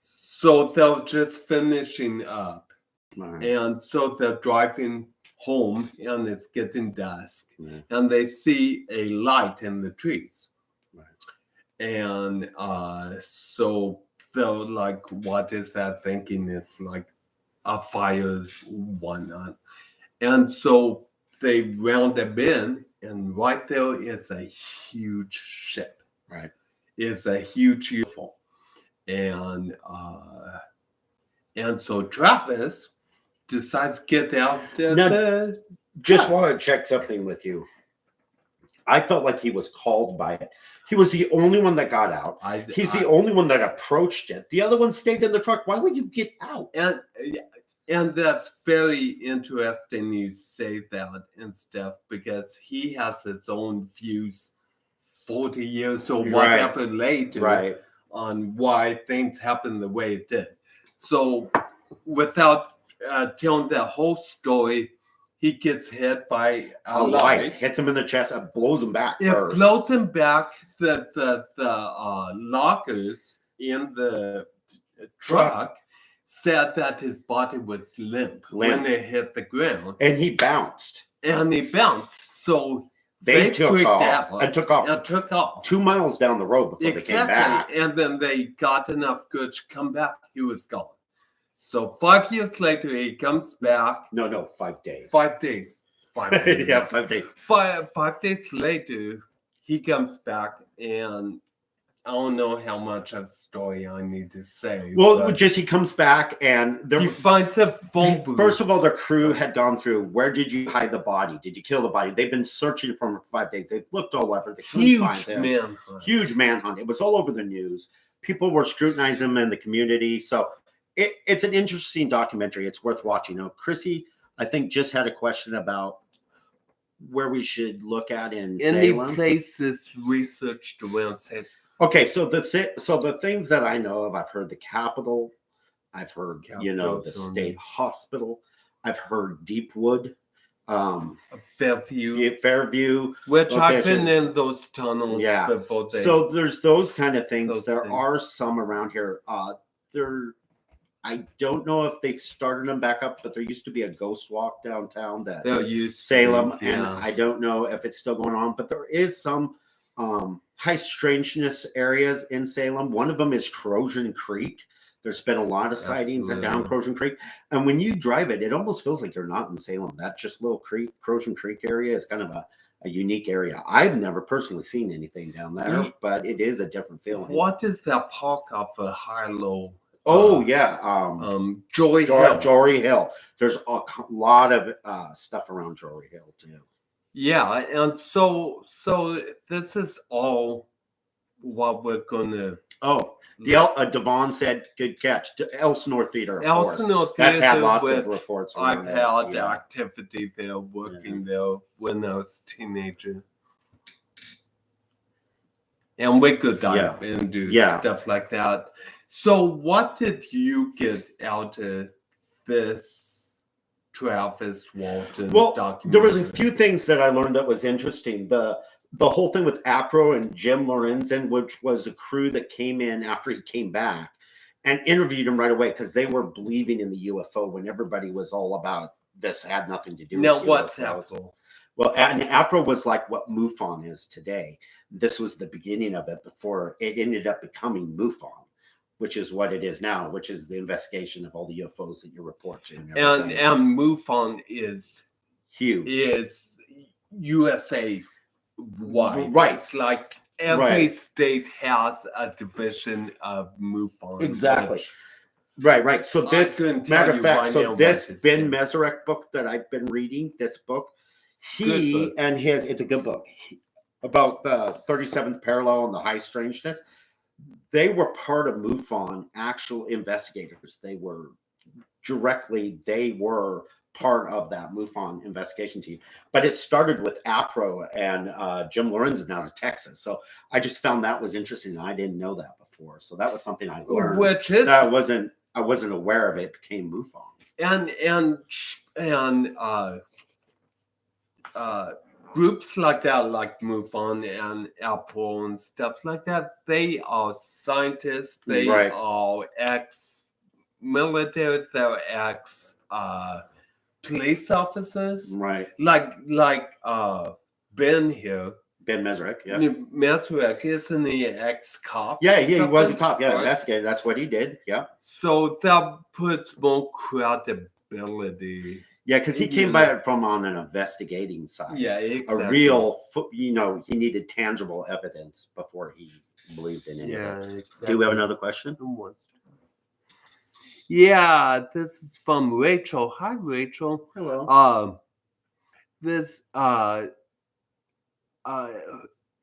so they're just finishing up. Right. And so they're driving home, and it's getting dusk. Yeah. And they see a light in the trees. Right. And so they're like, what is that? Thinking it's like a fire, whatnot. And so they round a bend, and right there is a huge ship. Right. It's a huge UFO. And so Travis decides to get out there. Just want to check something with you. I felt like he was called by it. He was the only one that got out. He's the only one that approached it. The other one stayed in the truck. Why would you get out? And that's very interesting you say that and stuff, because he has his own views 40 years or whatever later on why things happen the way it did. So without telling the whole story, he gets hit by a light. Hits him in the chest and blows him back. It blows him back. The lockers in the truck said that his body was limp when it hit the ground. And he bounced. So they took off. And took off 2 miles down the road before they came back. And then they got enough goods to come back. He was gone. So 5 years later, he comes back. No, 5 days. 5 days. 5 days. Yeah, 5 days. 5 days later, he comes back, and I don't know how much of the story I need to say. Well, just he comes back, and he finds a phone booth. First of all, the crew had gone through. Where did you hide the body? Did you kill the body? They've been searching for him for 5 days. They've looked all over. They couldn't find him. Manhunt. Huge manhunt. It was all over the news. People were scrutinizing him in the community. So it's an interesting documentary. It's worth watching. Chrissy, I think, just had a question about where we should look at in Salem. Any places researched around Salem? Okay, so the things that I know of, I've heard the Capitol, I've heard the State Hospital, I've heard Deepwood, Fairview, which I've been in those tunnels. Yeah, before so there's those kind of things. There are some around here. I don't know if they've started them back up, but there used to be a ghost walk downtown that Salem, and I don't know if it's still going on, but there is some high strangeness areas in Salem. One of them is Trojan Creek. There's been a lot of sightings down Trojan Creek, and when you drive it, it almost feels like you're not in Salem. That just little Trojan Creek area is kind of a unique area. I've never personally seen anything down there, but it is a different feeling. What is that park off of High-Low? Jory Hill. There's a lot of stuff around Jory Hill too. Yeah, and so this is all what we're gonna. Devon said, "Good catch." Elsinore Theater. Elsinore Theater. That's had lots of reports. I've had activity there, working there when I was a teenager. And we could dive into stuff like that. So what did you get out of this Travis Walton documentary? There was a few things that I learned that was interesting. The whole thing with Apro and Jim Lorenzen, which was a crew that came in after he came back and interviewed him right away because they were believing in the UFO when everybody was all about this had nothing to do with UFOs. What's Apro? Well, and APRO was like what MUFON is today. This was the beginning of it before it ended up becoming MUFON, which is what it is now, which is the investigation of all the UFOs that you report to. And MUFON is huge. Is USA wide. Right. It's like every state has a division of MUFON. Exactly. Right. So this, matter of fact, so this Ben Meserek book that I've been reading, it's a good book about the 37th parallel and the high strangeness. They were part of MUFON, actual investigators. They were part of that MUFON investigation team. But it started with APRO and Jim Lorenzen out of Texas. So I just found that was interesting. I didn't know that before. So that was something I learned. I wasn't aware of. It became MUFON. And groups like that, like MUFON and APRO and stuff like that, they are scientists. They are ex-military. They're ex police officers, right? Like Ben here, Ben Meserek, yeah. Meserek, isn't he ex-cop? Yeah, he was a cop. Yeah, investigator. That's what he did. Yeah. So that puts more credibility. Yeah, because he came from on an investigating side. Yeah, exactly. A real, he needed tangible evidence before he believed in it. Yeah, exactly. Do we have another question? Yeah, this is from Rachel. Hi, Rachel. Hello.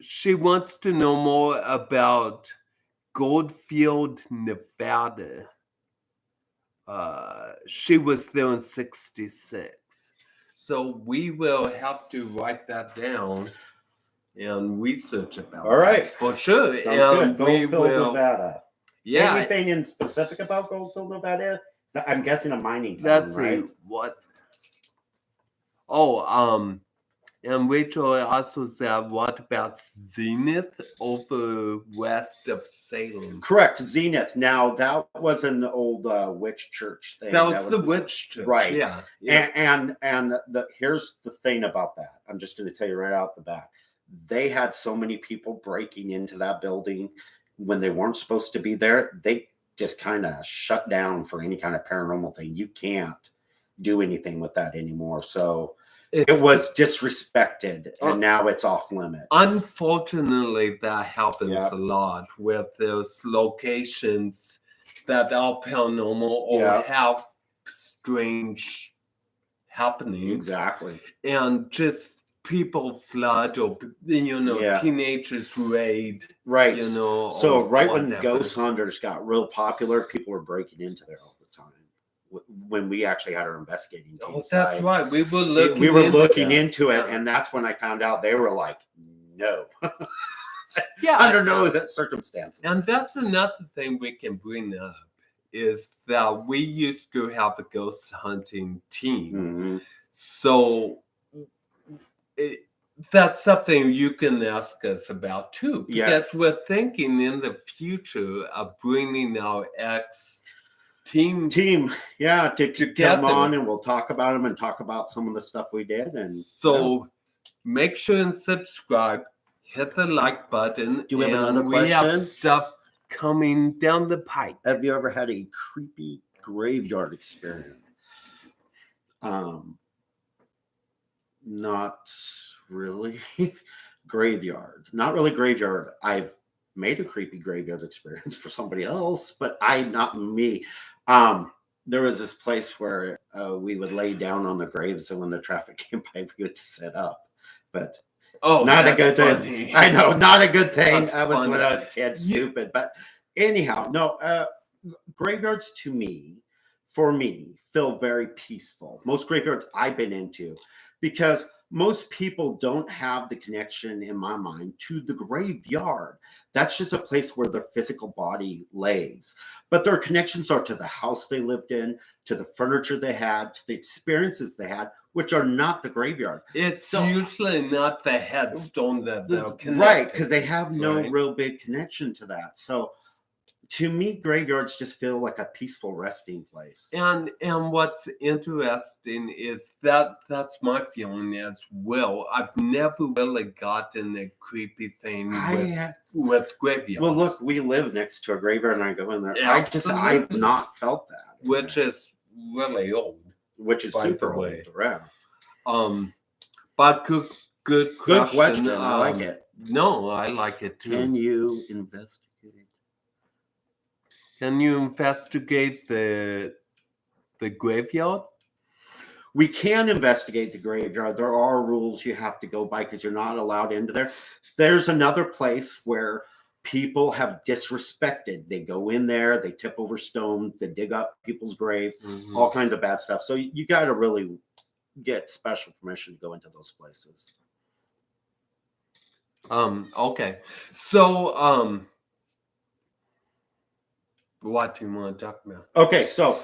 She wants to know more about Goldfield, Nevada. She was there in 1966. So we will have to write that down and research about it. All right. For sure. Sounds good. Goldfield, Nevada. Yeah. Anything in specific about Goldfield, Nevada? So I'm guessing a mining town, right? What? Oh, and Rachel also said, what about Zenith over west of Salem? Correct, Zenith. Now, that was an old witch church thing. That was the witch church. Right. Yeah. And here's the thing about that. I'm just going to tell you right out the bat. They had so many people breaking into that building when they weren't supposed to be there. They just kind of shut down for any kind of paranormal thing. You can't do anything with that anymore. So it was disrespected, and now it's off limits. Unfortunately, that happens a lot with those locations that are paranormal or have strange happenings. Exactly. And just people flood or, teenagers raid. Right. So right when ghost hunters got real popular, people were breaking into there all the time. When we actually had our investigating team. Oh, that's right. We were looking into it, and that's when I found out they were like, no. Yeah. Under no circumstances. And that's another thing we can bring up is that we used to have a ghost hunting team. Mm-hmm. So that's something you can ask us about too. Because we're thinking in the future of bringing our team to come on, and we'll talk about them and talk about some of the stuff we did. And so make sure and subscribe, hit the like button. Do we have another question? We have stuff coming down the pipe. Have you ever had a creepy graveyard experience? Not really. Graveyard. Not really graveyard. I've made a creepy graveyard experience for somebody else, but not me. There was this place where we would lay down on the graves, and when the traffic came by, we would set up. But not a good thing. I know, not a good thing. That was when I was a kid, stupid. But anyhow, no, graveyards for me, feel very peaceful. Most graveyards I've been into, because most people don't have the connection in my mind to the graveyard. That's just a place where their physical body lays. But their connections are to the house they lived in, to the furniture they had, to the experiences they had, which are not the graveyard. It's usually not the headstone that they're connected. Right, because they have no real big connection to that. So to me, graveyards just feel like a peaceful resting place. And what's interesting is that's my feeling as well. I've never really gotten a creepy thing with graveyards. Well, look, we live next to a graveyard, and I go in there. I've not felt that. Which is really old. Which is super old. But good question. I like it. No, I like it too. Can you investigate? Can you investigate the graveyard? We can investigate the graveyard. There are rules you have to go by because you're not allowed into there. There's another place where people have disrespected. They go in there, they tip over stones, they dig up people's grave, all kinds of bad stuff. So you got to really get special permission to go into those places. Okay. So, what do you want to talk about? Okay, so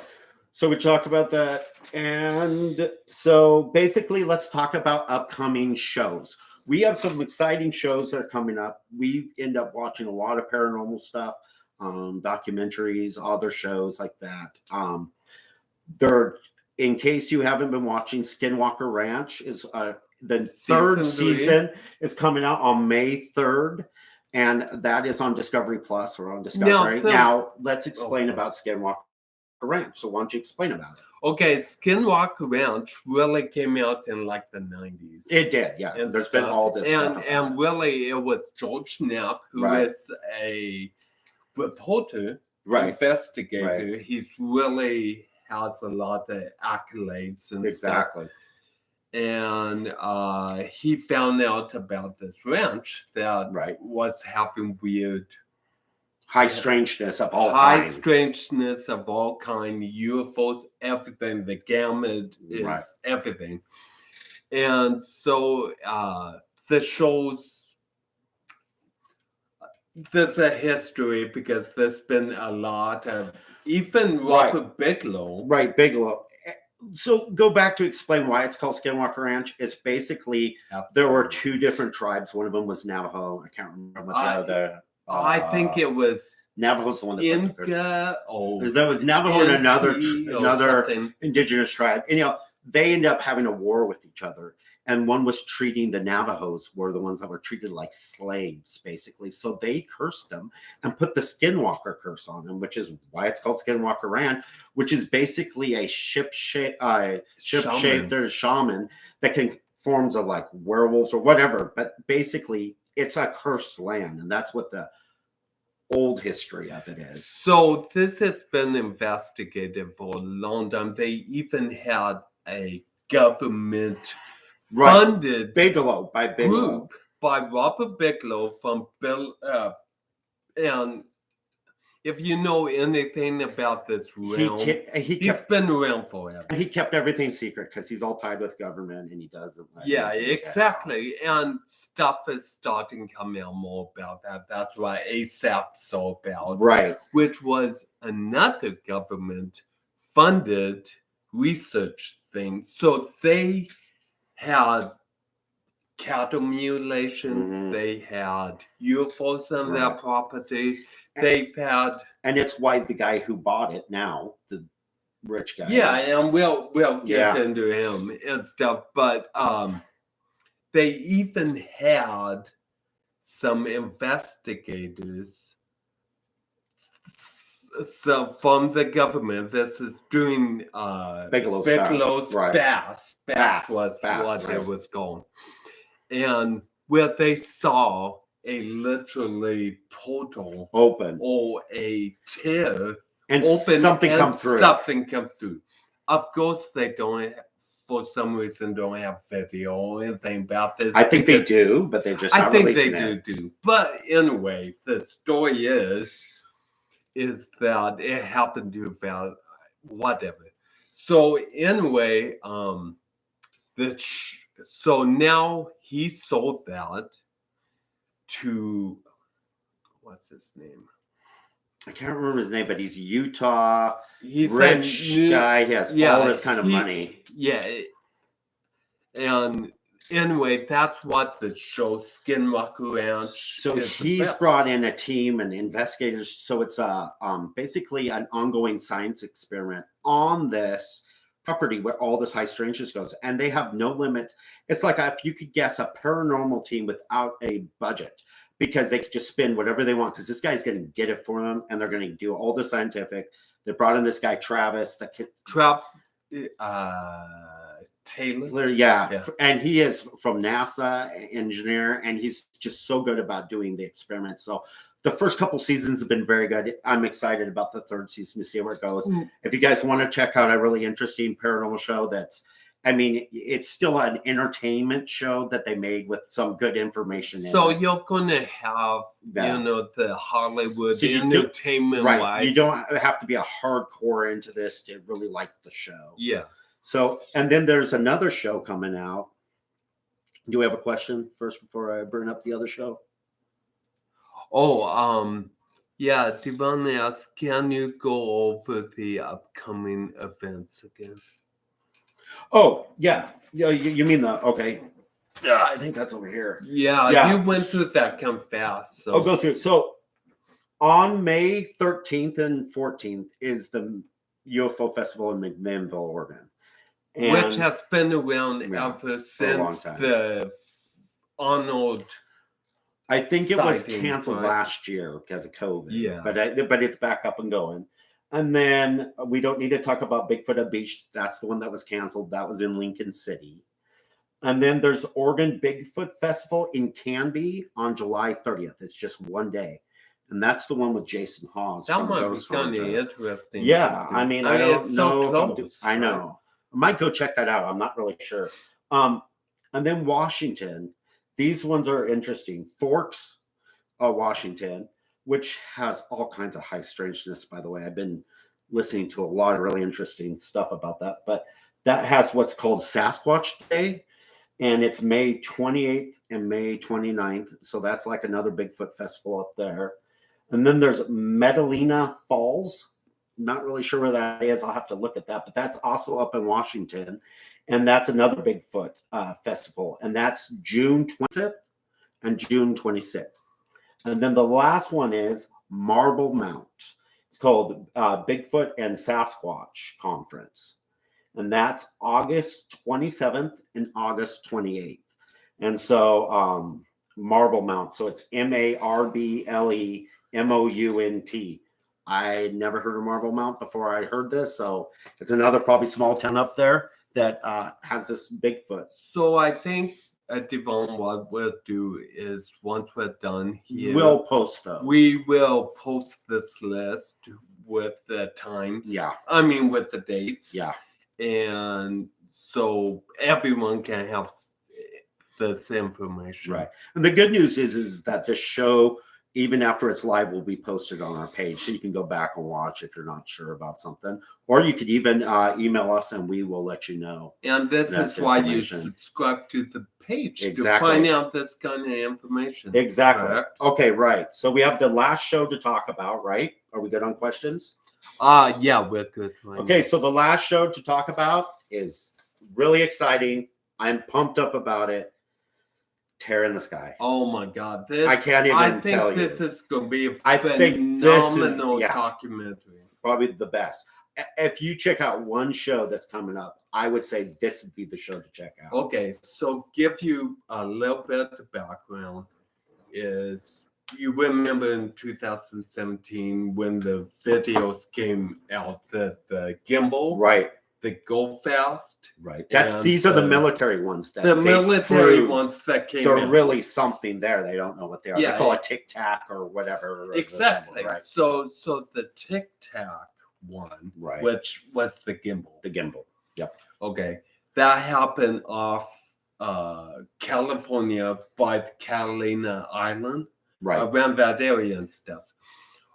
we talked about that. And so basically, let's talk about upcoming shows. We have some exciting shows that are coming up. We end up watching a lot of paranormal stuff, documentaries, other shows like that. There, in case you haven't been watching, Skinwalker Ranch is the third season is coming out on May 3rd. And that is on Discovery Plus or on Discovery. Now, let's explain about Skinwalker Ranch. So why don't you explain about it? Okay, Skinwalker Ranch really came out in like the 90s. It did, yeah. There's been all this stuff. And really, it was George Knapp, who is a reporter, investigator. He's really has a lot of accolades and stuff. And he found out about this ranch that was having weird high strangeness of all strangeness of all kind, UFOs, everything, the gamut is everything. And so the shows, there's a history because there's been a lot of, even Robert Bigelow. Bigelow. So go back to explain why it's called Skinwalker Ranch. It's basically, there were two different tribes. One of them was Navajo. I can't remember what the other. I think it was Navajo's the one that Inca. There was Navajo and another indigenous tribe. And they ended up having a war with each other. And one was treating the Navajos were the ones that were treated like slaves, basically. So they cursed them and put the Skinwalker curse on them, which is why it's called Skinwalker Ranch, which is basically a ship-shaped shaman that can forms of like werewolves or whatever. But basically, it's a cursed land, and that's what the old history of it is. So this has been investigated for a long time. They even had a government funded Bigelow group by Robert Bigelow from Bill. And if you know anything about this realm, he's been around forever. And he kept everything secret because he's all tied with government and he doesn't. Exactly. And stuff is starting to come out more about that. That's why ASAP's all about. Which was another government funded research thing. So they had cattle mutilations, they had UFOs on their property, they've had... And it's why the guy who bought it now, the rich guy... Yeah, and we'll get into him and stuff, but they even had some investigators from the government. This is during Bigelow's Bass was what it was called, and where they saw a literally portal open or a tear and open something and come through. Something come through. Of course, they don't. For some reason, don't have video or anything about this. I think they do, but they're just not releasing it. I think they do. But anyway, the story is that it happened to about whatever. So anyway, so now he sold that to, what's his name? I can't remember his name, but he's Utah. He's rich guy. He has all this kind of money. Yeah. And anyway, that's what the show Skinwalker Ranch. So he's brought in a team and investigators. So it's basically an ongoing science experiment on this property where all this high strangeness goes, and they have no limits. It's like if you could guess a paranormal team without a budget, because they could just spin whatever they want. Because this guy's going to get it for them, and they're going to do all the scientific. They brought in this guy Travis. Taylor. Yeah, and he is from NASA, engineer, and he's just so good about doing the experiments. So the first couple seasons have been very good. I'm excited about the third season to see where it goes. If you guys want to check out a really interesting paranormal show, it's still an entertainment show that they made with some good information. So you're gonna have, the Hollywood entertainment wise. You don't have to be a hardcore into this to really like the show. Yeah. So, and then there's another show coming out. Do we have a question first before I bring up the other show? Devon asks, can you go over the upcoming events again? Oh, yeah. You mean okay. Yeah, I think that's over here. Yeah. You went through that kind of fast. So I'll go through it. So on May 13th and 14th is the Ufo Festival in McMinnville, Oregon. Which has been around ever since the Arnold. I think it was canceled last year because of COVID. Yeah. But it's back up and going. And then we don't need to talk about Bigfoot at Beach. That's the one that was canceled. That was in Lincoln City. And then there's Oregon Bigfoot Festival in Canby on July 30th. It's just one day. And that's the one with Jason Hawes. That might be kind of interesting. Yeah. I mean, I don't know. I know. I might go check that out. I'm not really sure. And then Washington. These ones are interesting. Forks, Washington, which has all kinds of high strangeness, by the way. I've been listening to a lot of really interesting stuff about that. But that has what's called Sasquatch Day. And it's May 28th and May 29th. So that's like another Bigfoot festival up there. And then there's Medellina Falls. Not really sure where that is. I'll have to look at that. But that's also up in Washington. And that's another Bigfoot festival. And that's June 20th and June 26th. And then the last one is Marble Mount. It's called Bigfoot and Sasquatch Conference. And that's August 27th and August 28th. And so Marble Mount. So it's MARBLEMOUNT. I never heard of Marble Mount before I heard this. So it's another probably small town up there that has this Bigfoot. So I think Devon, what we'll do is once we're done here, we'll post those. We will post this list with the times. Yeah. I mean, with the dates. Yeah. And so everyone can have this information. Right. And the good news is that this show, even after it's live, will be posted on our page. So you can go back and watch if you're not sure about something. Or you could even email us and we will let you know. And this is why you subscribe to the page to find out this kind of information. Exactly. Correct? Okay, right. So we have the last show to talk about, right? Are we good on questions? Yeah, we're good. Okay, so the last show to talk about is really exciting. I'm pumped up about it. Tear in the Sky. Oh my God! I can't even tell you. This is going to be a phenomenal documentary. Probably the best. If you check out one show that's coming up, I would say this would be the show to check out. Okay, so give you a little bit of background. Is you remember in 2017 when the videos came out that the gimbal, right? The Go Fast. Right. These are the military ones that ones that came they're really something there. They don't know what they are. Yeah, they call it Tic Tac or whatever. Exactly. Right. So the Tic Tac one, right, which was the gimbal. The gimbal. Yep. Okay. That happened off California by the Catalina Island. Right. Around that area and stuff.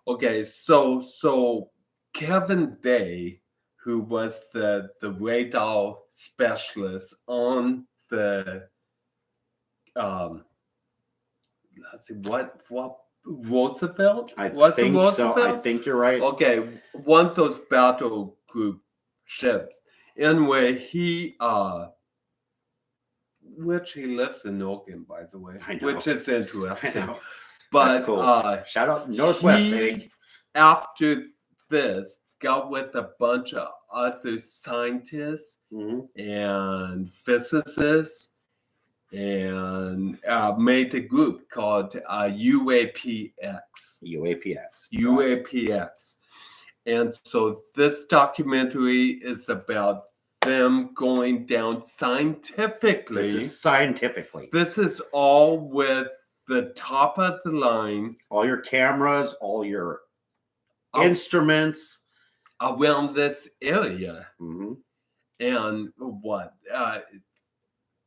Okay, so Kevin Day, who was the radar specialist on the let's see, what Roosevelt? I think so. I think you're right. Okay, one of those battle group ships. Anyway, which he lives in Oregon, by the way, which is interesting. I know. But that's cool. Shout out Northwest, baby. After this, got with a bunch of other scientists and physicists and made a group called UAPX. UAPX. And so this documentary is about them going down scientifically. This is scientifically. This is all with the top of the line. All your cameras, all your instruments. Around this area. Mm-hmm. And what?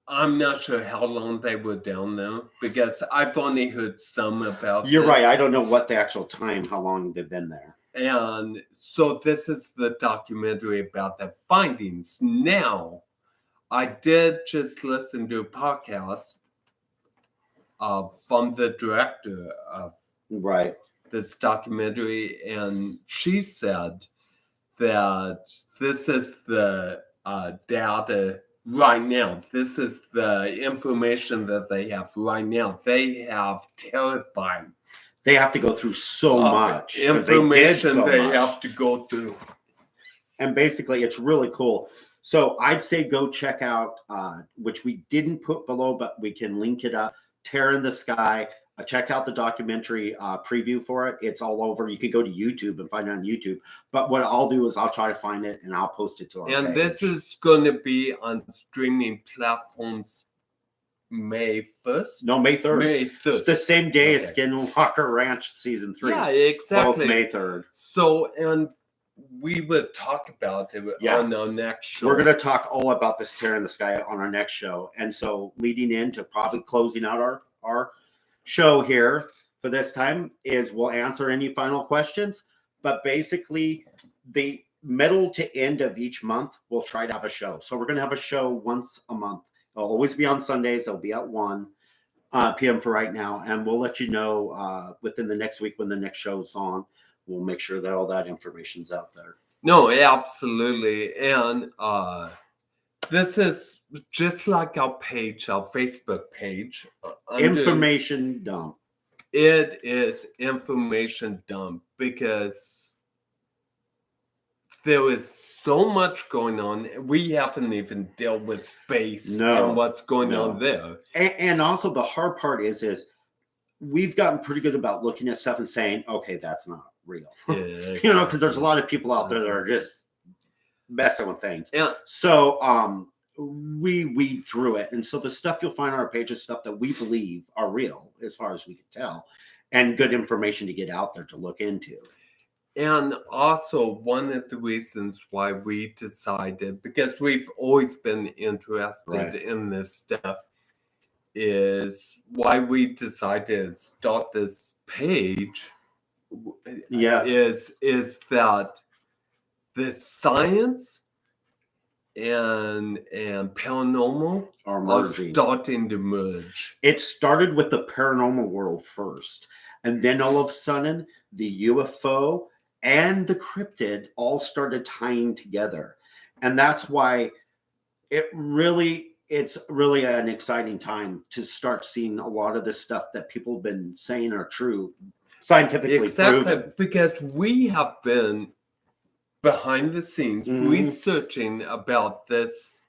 I'm not sure how long they were down there because I've only heard some about You're this. right. I don't know what the actual time, how long they've been there. And so this is the documentary about the findings. Now, I did just listen to a podcast from the director of right this documentary, and she said that this is the data right now. This is the information that they have right now. They have terabytes. They have to go through so much information they much. Have to go through. And basically, it's really cool. So I'd say go check out, which we didn't put below, but we can link it up, Tear in the Sky. Check out the documentary preview for it. It's all over. You can go to YouTube and find it on YouTube. But what I'll do is I'll try to find it and I'll post it to our page. This is going to be on streaming platforms May 1st? No, May 3rd. May 3rd. It's the same day as Skinwalker Ranch Season 3. Yeah, exactly. Both May 3rd. So, and we would talk about it on our next show. We're going to talk all about this Tear in the Sky on our next show. And so leading into probably closing out our show here for this time is we'll answer any final questions. But basically, the middle to end of each month, we'll try to have a show. So we're going to have a show once a month. It'll always be on Sundays. It'll be at 1 p.m. for right now. And we'll let you know within the next week when the next show's on. We'll make sure that all that information's out there. No, absolutely. And this is just like our page, our Facebook page. Information dump. It is information dump because there is so much going on. We haven't even dealt with space and what's going on there. And also the hard part is we've gotten pretty good about looking at stuff and saying, okay, that's not real. Yeah, exactly. You know, because there's a lot of people out there that are just messing with things. Yeah. So we weed through it. And so the stuff you'll find on our page is stuff that we believe are real as far as we can tell, and good information to get out there to look into. And also, one of the reasons why we decided, because we've always been interested in this stuff, is why we decided to start this page. Is that the science and paranormal are starting to merge. It started with the paranormal world first, and then all of a sudden, the UFO and the cryptid all started tying together. And that's why it's really an exciting time to start seeing a lot of this stuff that people have been saying are true, scientifically proven. Because we have been behind the scenes researching about this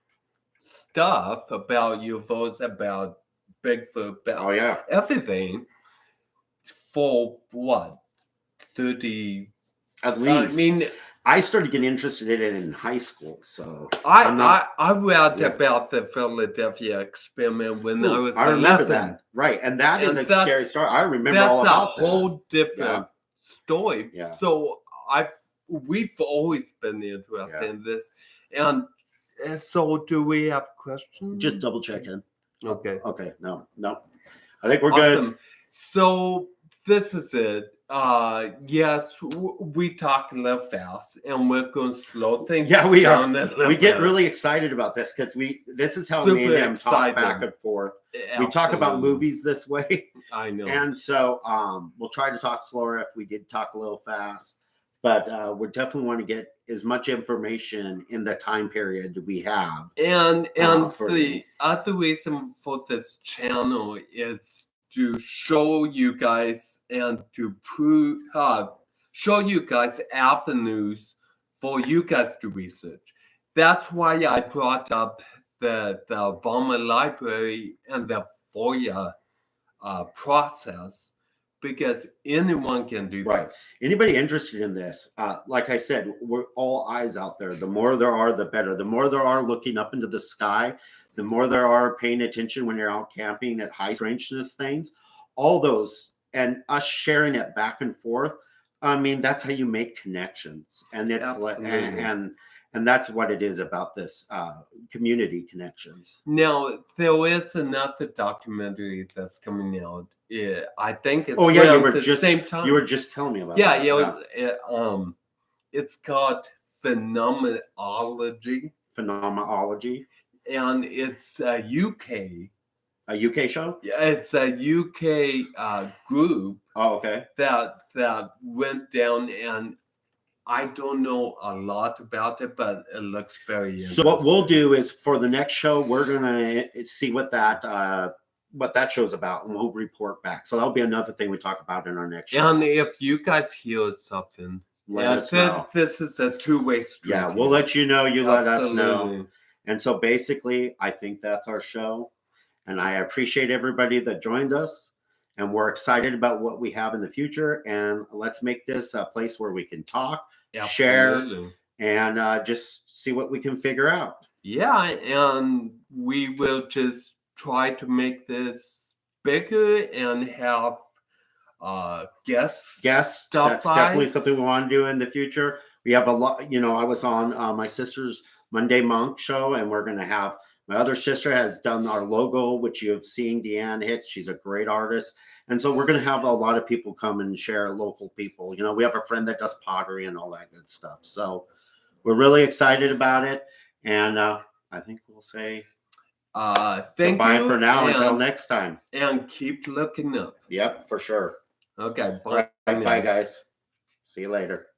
stuff, about UFOs, about Bigfoot, about everything for what? 30 at least. I mean, I started getting interested in it in high school, so I read about the Philadelphia experiment when I was 11. I remember that, right? And that is a scary story. I remember all about that. That's a whole different story. Yeah. So we've always been interested in this, and so do we have questions? Just double checking. Okay. No, I think we're good. So this is it. Yes, we talk a little fast, and we're going to slow things down. We are. We get really excited about this because this is how me and him talk back and forth. Absolutely. We talk about movies this way. I know. And so we'll try to talk slower if we did talk a little fast. But we definitely want to get as much information in the time period we have. And the other reason for this channel is to show you guys and to show you guys avenues for you guys to research. That's why I brought up the Obama Library and the FOIA process, because anyone can do Right. this. Anybody interested in this, like I said, we're all eyes out there. The more there are, the better. The more there are looking up into the sky, the more there are paying attention when you're out camping at high strangeness things, all those, and us sharing it back and forth. I mean, that's how you make connections, and it's and that's what it is about this community connections. Now, there is another documentary that's coming out. I think it's you the same time. You were just telling me about that. Yeah. It's called Phenomenology. Phenomenology. And it's a UK. A UK show? Yeah, it's a UK group. Oh, okay. That went down, and I don't know a lot about it, but it looks very interesting. So what we'll do is for the next show, we're gonna see what that show's about, and we'll report back. So that'll be another thing we talk about in our next show. And if you guys hear something, let us know. This is a two-way street. Yeah, we'll let you know. You let us know. And so basically, I think that's our show. And I appreciate everybody that joined us. And we're excited about what we have in the future. And let's make this a place where we can talk, share, and just see what we can figure out. Yeah, and we will just try to make this bigger and have guests. That's definitely something we want to do in the future. We have a lot, I was on my sister's Monday Monk show, and we're going to have my other sister has done our logo, which you have seen, Deanne Hicks. She's a great artist. And so we're going to have a lot of people come and share, local people. We have a friend that does pottery and all that good stuff. So we're really excited about it. And I think we'll say bye for now until next time. And keep looking up. Yep, for sure. Okay, bye. Bye, guys. See you later.